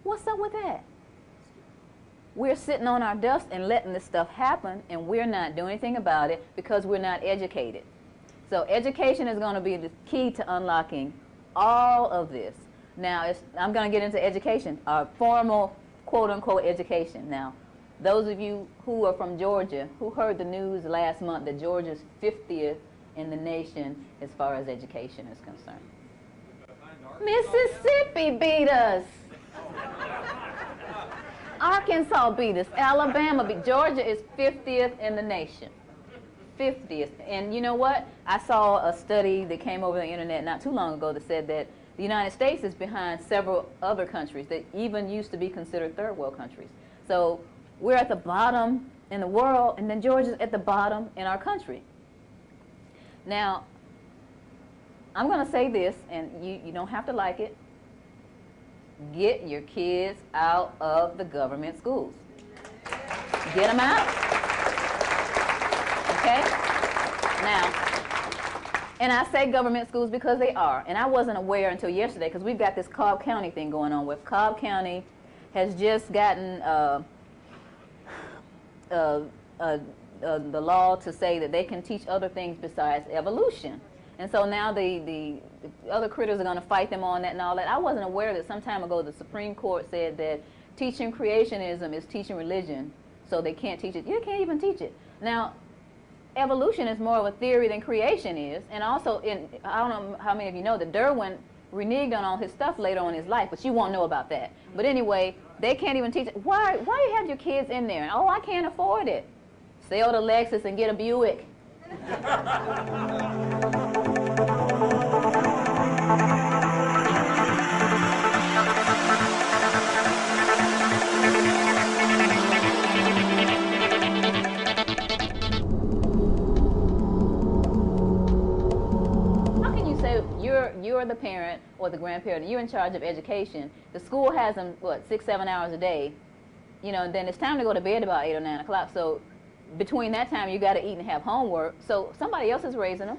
C: What's up with that? We're sitting on our dust and letting this stuff happen, and we're not doing anything about it because we're not educated. So education is going to be the key to unlocking all of this. Now, I'm going to get into education, formal, quote-unquote, education. Now, those of you who are from Georgia, who heard the news last month that Georgia's 50th in the nation as far as education is concerned. Mississippi beat us. Arkansas beat us. Alabama beat. Georgia is 50th in the nation. 50th. And you know what? I saw a study that came over the internet not too long ago that said that the United States is behind several other countries that even used to be considered third world countries. So we're at the bottom in the world, and then Georgia's at the bottom in our country. Now, I'm going to say this, and you don't have to like it. Get your kids out of the government schools. Get them out. Okay? Now, and I say government schools because they are. And I wasn't aware until yesterday because we've got this Cobb County thing going on where Cobb County has just gotten the law to say that they can teach other things besides evolution. And so now the other critters are going to fight them on that and all that. I wasn't aware that some time ago the Supreme Court said that teaching creationism is teaching religion, so they can't teach it. You can't even teach it. Now, evolution is more of a theory than creation is. And also, I don't know how many of you know that Darwin reneged on all his stuff later on in his life, but you won't know about that. But anyway, they can't even teach it. Why you have your kids in there? Oh, I can't afford it. Sell the Lexus and get a Buick. You're the parent or the grandparent, you're in charge of education. The school has them, 6-7 hours a day, and then it's time to go to bed about 8 or 9 o'clock. So between that time, you got to eat and have homework. So somebody else is raising them.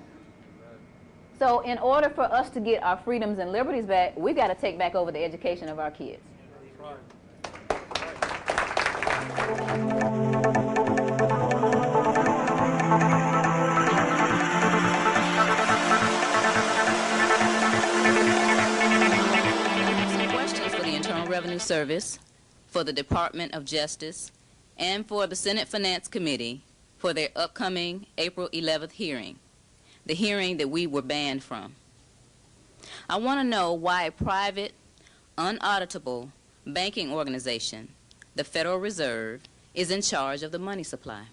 C: So in order for us to get our freedoms and liberties back, we've got to take back over the education of our kids.
B: Revenue Service, for the Department of Justice, and for the Senate Finance Committee for their upcoming April 11th hearing, the hearing that we were banned from. I want to know why a private, unauditable banking organization, the Federal Reserve, is in charge of the money supply,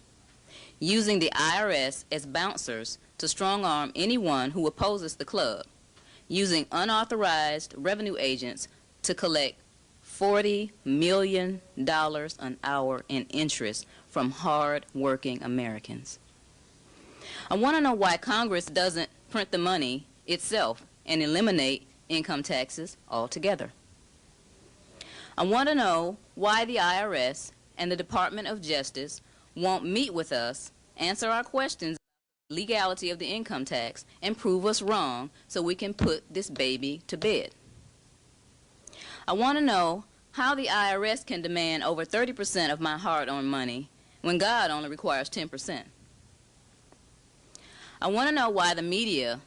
B: using the IRS as bouncers to strong-arm anyone who opposes the club, using unauthorized revenue agents to collect $40 million an hour in interest from hard-working Americans. I want to know why Congress doesn't print the money itself and eliminate income taxes altogether. I want to know why the IRS and the Department of Justice won't meet with us, answer our questions about the legality of the income tax, and prove us wrong so we can put this baby to bed. I want to know how the IRS can demand over 30% of my hard-earned money when God only requires 10%. I want to know why the media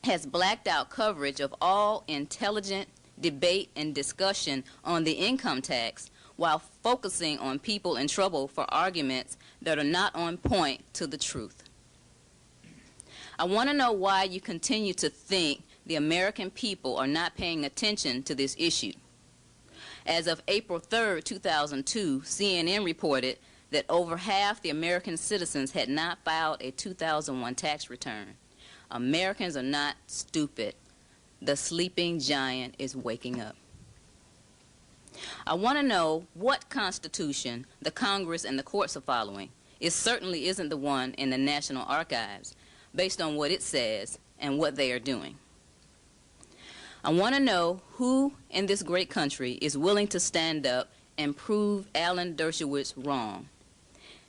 B: has blacked out coverage of all intelligent debate and discussion on the income tax while focusing on people in trouble for arguments that are not on point to the truth. I want to know why you continue to think the American people are not paying attention to this issue. As of April 3rd, 2002, CNN reported that over half the American citizens had not filed a 2001 tax return. Americans are not stupid. The sleeping giant is waking up. I want to know what Constitution the Congress and the courts are following. It certainly isn't the one in the National Archives, based on what it says and what they are doing. I want to know who in this great country is willing to stand up and prove Alan Dershowitz wrong.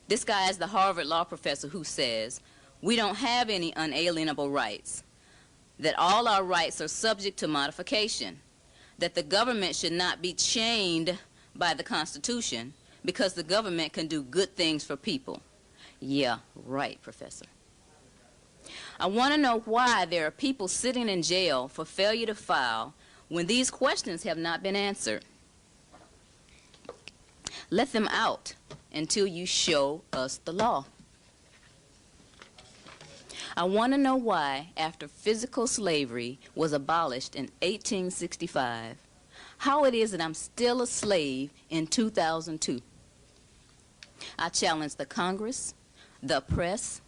B: This guy is the Harvard law professor who says we don't have any unalienable rights, that all our rights are subject to modification, that the government should not be chained by the Constitution because the government can do good things for people. Yeah, right, Professor. I want to know why there are people sitting in jail for failure to file when these questions have not been answered. Let them out until you show us the law. I want to know why, after physical slavery was abolished in 1865, how it is that I'm still a slave in 2002. I challenge the Congress, the press,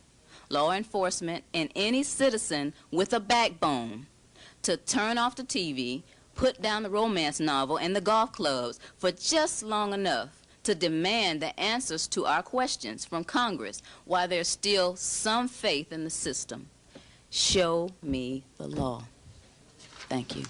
B: law enforcement, and any citizen with a backbone to turn off the TV, put down the romance novel and the golf clubs for just long enough to demand the answers to our questions from Congress while there's still some faith in the system. Show me the law. Thank you.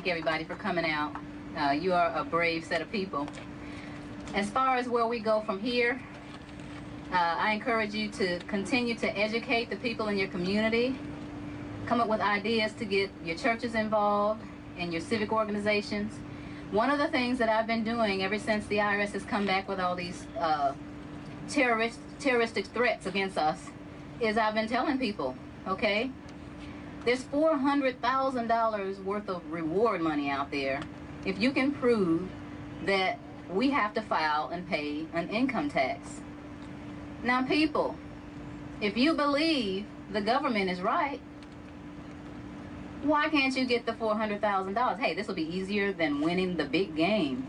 B: Everybody for coming out. You are a brave set of people. As far as where we go from here, I encourage you to continue to educate the people in your community, come up with ideas to get your churches involved and your civic organizations. One of the things that I've been doing ever since the IRS has come back with all these terroristic threats against us is I've been telling people, okay, there's $400,000 worth of reward money out there if you can prove that we have to file and pay an income tax. Now, people, if you believe the government is right, why can't you get the $400,000? Hey, this will be easier than winning the big game.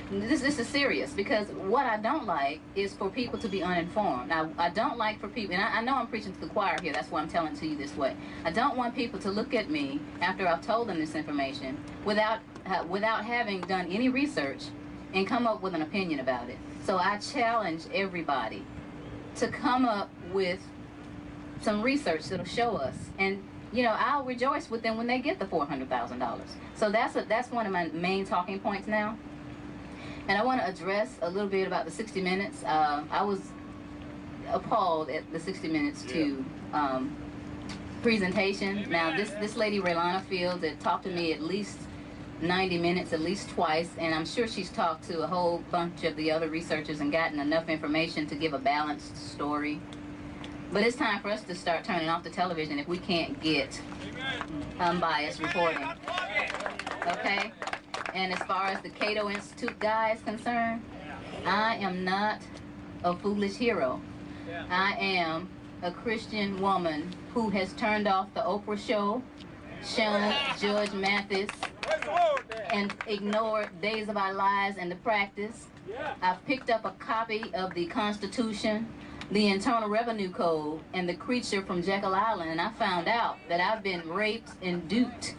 B: This is serious, because what I don't like is for people to be uninformed. Now, I don't like for people, and I know I'm preaching to the choir here, that's why I'm telling it to you this way. I don't want people to look at me after I've told them this information without having done any research and come up with an opinion about it. So I challenge everybody to come up with some research that'll show us, and you know, I'll rejoice with them when they get the $400,000. So that's one of my main talking points now. And I want to address a little bit about the 60 Minutes. I was appalled at the 60 Minutes to presentation. Now, this lady, Raylana Fields, had talked to me at least 90 minutes, at least twice, and I'm sure she's talked to a whole bunch of the other researchers and gotten enough information to give a balanced story. But it's time for us to start turning off the television if we can't get unbiased reporting. Okay? And as far as the Cato Institute guy is concerned, I am not a foolish hero. I am a Christian woman who has turned off the Oprah show, shown Judge Mathis, and ignored Days of Our Lives and the Practice. I've picked up a copy of the Constitution, the Internal Revenue Code, and the Creature from Jekyll Island, and I found out that I've been raped and duped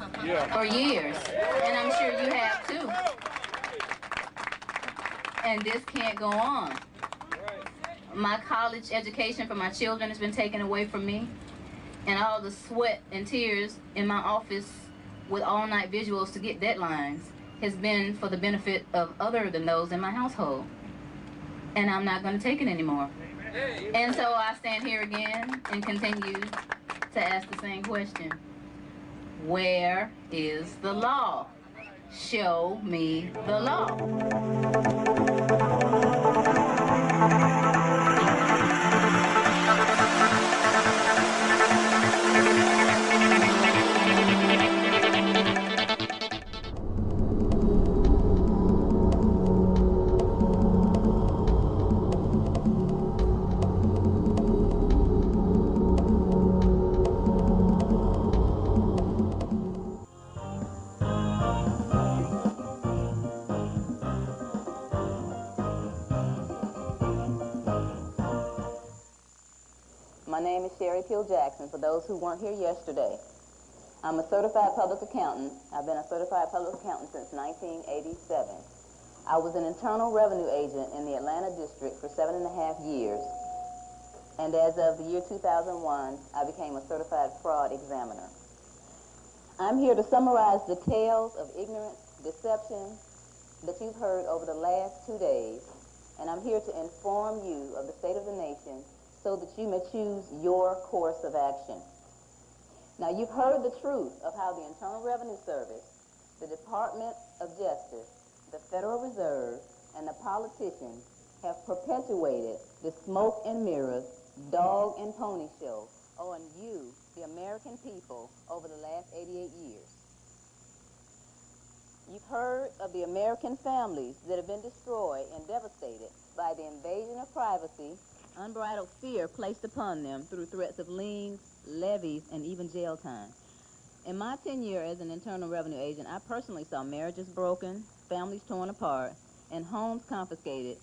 B: for years, and I'm sure you have too. And this can't go on. My college education for my children has been taken away from me, and all the sweat and tears in my office with all-night visuals to get deadlines has been for the benefit of other than those in my household. And I'm not going to take it anymore. And so I stand here again and continue to ask the same question. Where is the law? Show me the law.
C: my name is Sherry Peel Jackson, for those who weren't here yesterday. I'm a certified public accountant. I've been a certified public accountant since 1987. I was an internal revenue agent in the Atlanta district for 7.5 years. And as of the year 2001, I became a certified fraud examiner. I'm here to summarize the tales of ignorance, deception that you've heard over the last 2 days, and I'm here to inform you of the state of the nation so that you may choose your course of action. Now, you've heard the truth of how the Internal Revenue Service, the Department of Justice, the Federal Reserve, and the politicians have perpetuated the smoke and mirrors, dog and pony show on you, the American people, over the last 88 years. You've heard of the American families that have been destroyed and devastated by the invasion of privacy, unbridled fear placed upon them through threats of liens, levies, and even jail time. In my tenure as an Internal Revenue agent, I personally saw marriages broken, families torn apart, and homes confiscated,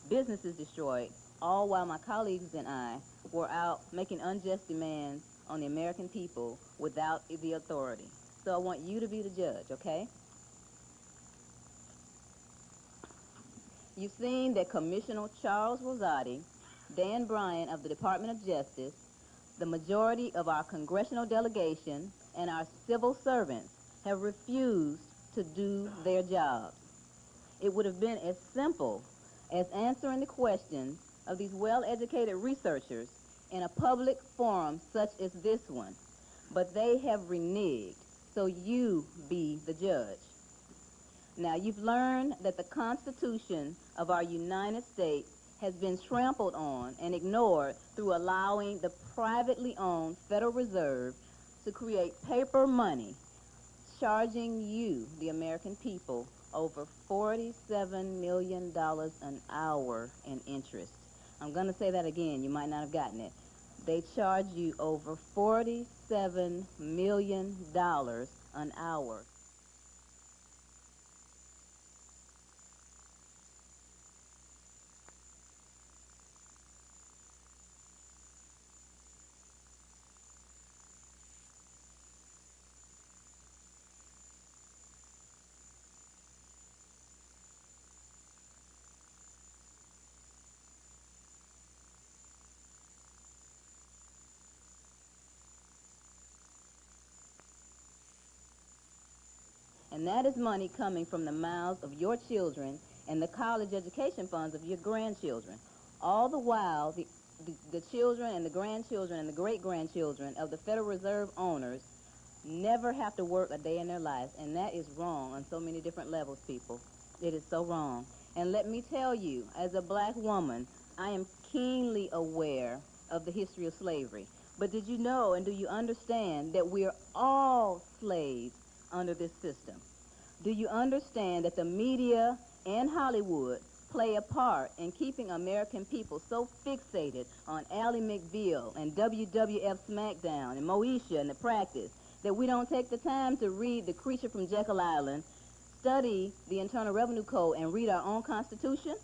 C: businesses destroyed, all while my colleagues and I were out making unjust demands on the American people without the authority. So I want you to be the judge, okay? You've seen that Commissioner Charles Rosati, Dan Bryan of the Department of Justice, the majority of our congressional delegation, and our civil servants have refused to do their jobs. It would have been as simple as answering the questions of these well-educated researchers in a public forum such as this one, but they have reneged, so you be the judge. Now, you've learned that the Constitution of our United States has been trampled on and ignored through allowing the privately owned Federal Reserve to create paper money, charging you, the American people, over $47 million an hour in interest. I'm going to say that again. You might not have gotten it. They charge you over $47 million an hour. And that is money coming from the mouths of your children and the college education funds of your grandchildren. All the while, the children and the grandchildren and the great-grandchildren of the Federal Reserve owners never have to work a day in their lives, and that is wrong on so many different levels, people. It is so wrong. And let me tell you, as a black woman, I am keenly aware of the history of slavery. But did you know and do you understand that we're all slaves under this system? Do you understand that the media and Hollywood play a part in keeping American people so fixated on Ally McBeal and WWF SmackDown and Moesha and The Practice that we don't take the time to read The Creature from Jekyll Island, study the Internal Revenue Code, and read our own Constitution?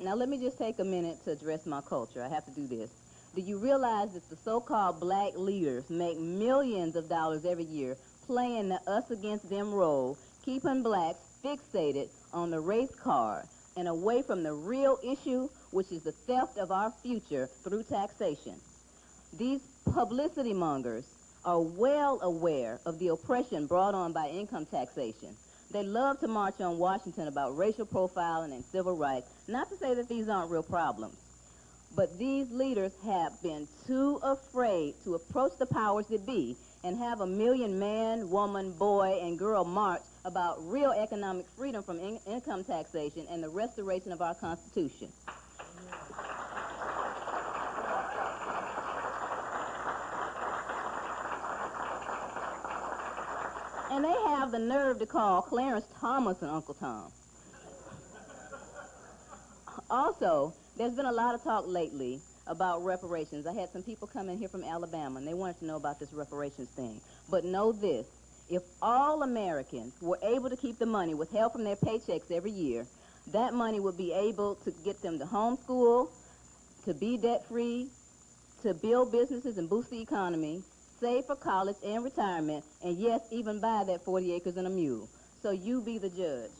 C: Now, let me just take a minute to address my culture. I have to do this. Do you realize that the so-called black leaders make millions of dollars every year playing the us against them role, keeping blacks fixated on the race card and away from the real issue, which is the theft of our future through taxation? These publicity mongers are well aware of the oppression brought on by income taxation. They love to march on Washington about racial profiling and civil rights. Not to say that these aren't real problems, but these leaders have been too afraid to approach the powers that be and have a million man, woman, boy, and girl march about real economic freedom from income taxation and the restoration of our Constitution. And they have the nerve to call Clarence Thomas and Uncle Tom. Also,
F: There's been a lot of talk lately about reparations. I had some people come in here from Alabama, and they wanted to know about this reparations thing. But know this, if all Americans were able to keep the money withheld from their paychecks every year, that money would be able to get them to homeschool, to be debt-free, to build businesses and boost the economy, save for college and retirement, and yes, even buy that 40 acres and a mule. So you be the judge.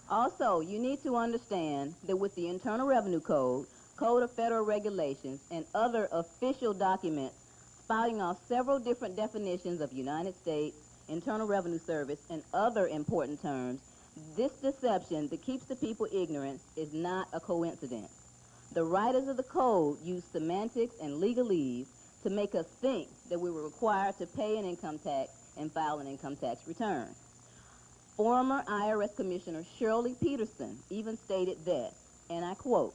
F: Also, you need to understand that with the Internal Revenue Code, Code of Federal Regulations, and other official documents spouting off several different definitions of United States, Internal Revenue Service, and other important terms, this deception that keeps the people ignorant is not a coincidence. The writers of the code use semantics and legalese to make us think that we were required to pay an income tax and file an income tax return. Former IRS Commissioner Shirley Peterson even stated that, and I quote,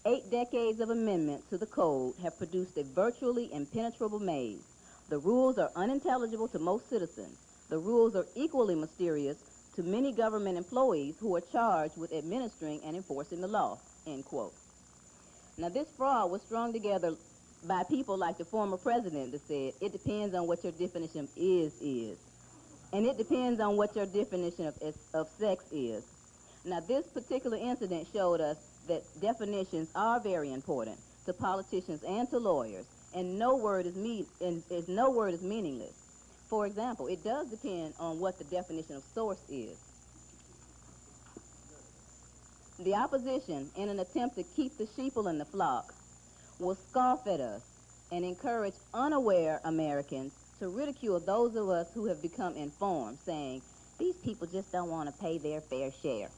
F: 8 decades of amendments to the code have produced a virtually impenetrable maze. The rules are unintelligible to most citizens. The rules are equally mysterious to many government employees who are charged with administering and enforcing the law, end quote. Now, this fraud was strung together by people like the former president that said, it depends on what your definition of is. And it depends on what your definition of sex is. Now, this particular incident showed us that definitions are very important to politicians and to lawyers, and no word is meaningless. For example, it does depend on what the definition of source is. The opposition, in an attempt to keep the sheeple in the flock, will scoff at us and encourage unaware Americans to ridicule those of us who have become informed, saying, these people just don't want to pay their fair share.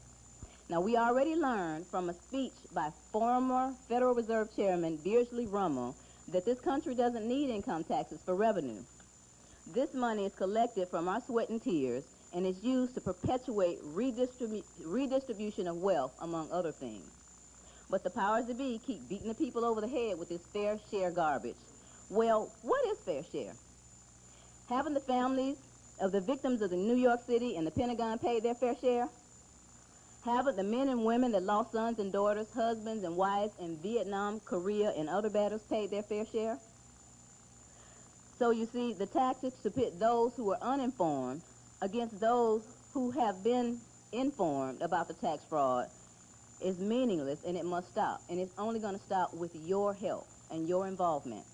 F: Now, we already learned from a speech by former Federal Reserve Chairman Beardsley Ruml that this country doesn't need income taxes for revenue. This money is collected from our sweat and tears and is used to perpetuate redistribution of wealth, among other things. But the powers that be keep beating the people over the head with this fair share garbage. Well, what is fair share? Haven't the families of the victims of the New York City and the Pentagon paid their fair share? Haven't the men and women that lost sons and daughters, husbands and wives in Vietnam, Korea, and other battles paid their fair share? So you see, the tactics to pit those who are uninformed against those who have been informed about the tax fraud is meaningless, and it must stop. And it's only going to stop with your help and your involvement.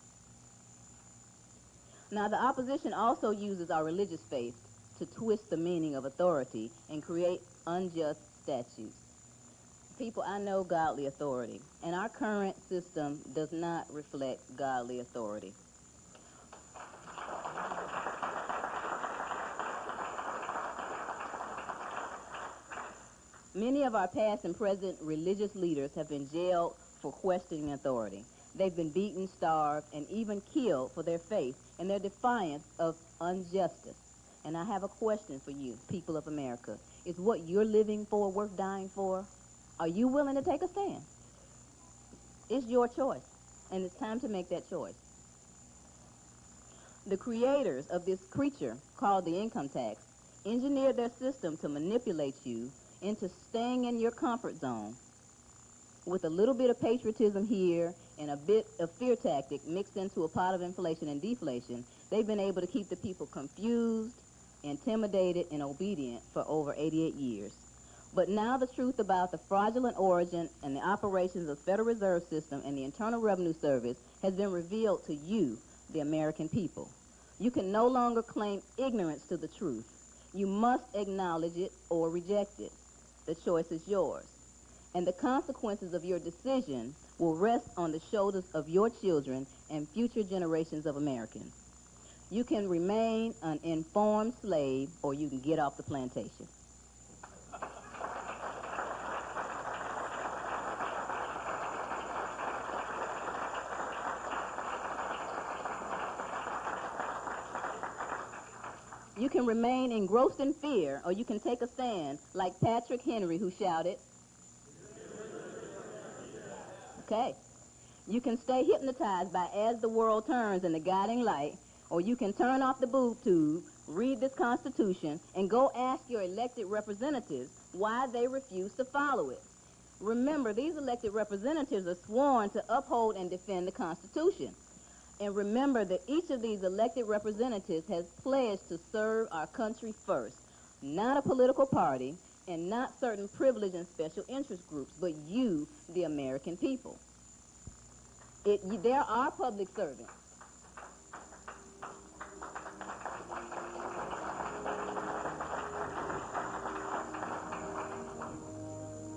F: Now, the opposition also uses our religious faith to twist the meaning of authority and create unjust statutes. People, I know godly authority, and our current system does not reflect godly authority. Many of our past and present religious leaders have been jailed for questioning authority. They've been beaten, starved, and even killed for their faith and their defiance of injustice. And I have a question for you, people of America. Is what you're living for worth dying for? Are you willing to take a stand? It's your choice, and it's time to make that choice. The creators of this creature called the income tax engineered their system to manipulate you into staying in your comfort zone with a little bit of patriotism here and a bit of fear tactic mixed into a pot of inflation and deflation. They've been able to keep the people confused, intimidated, and obedient for over 88 years. But now the truth about the fraudulent origin and the operations of the Federal Reserve System and the Internal Revenue Service has been revealed to you, the American people. You can no longer claim ignorance to the truth. You must acknowledge it or reject it. The choice is yours. And the consequences of your decision will rest on the shoulders of your children and future generations of Americans. You can remain an informed slave, or you can get off the plantation. You can remain engrossed in fear, or you can take a stand like Patrick Henry, who shouted, okay. You can stay hypnotized by As the World Turns and The Guiding Light, or you can turn off the boob tube, read this Constitution, and go ask your elected representatives why they refuse to follow it. Remember, these elected representatives are sworn to uphold and defend the Constitution. And remember that each of these elected representatives has pledged to serve our country first, not a political party, and not certain privileged and special interest groups, but you, the American people. There are public servants.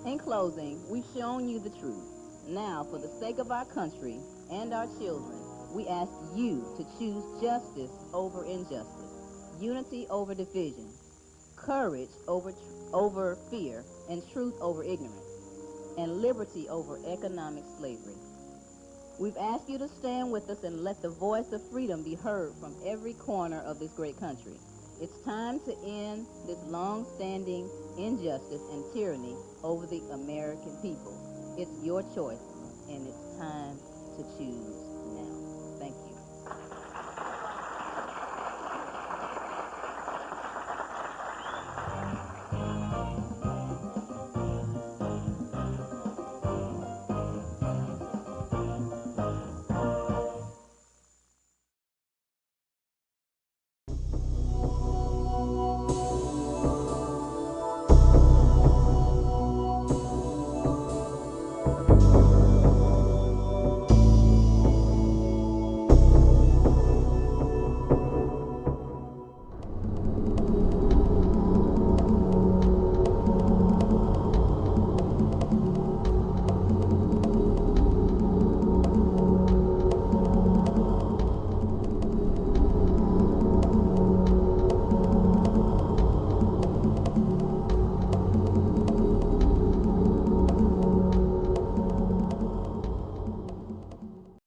F: In closing, we've shown you the truth. Now, for the sake of our country and our children, we ask you to choose justice over injustice, unity over division, courage over fear, and truth over ignorance, and liberty over economic slavery. We've asked you to stand with us and let the voice of freedom be heard from every corner of this great country. It's time to end this long-standing injustice and tyranny over the American people. It's your choice, and it's time to choose.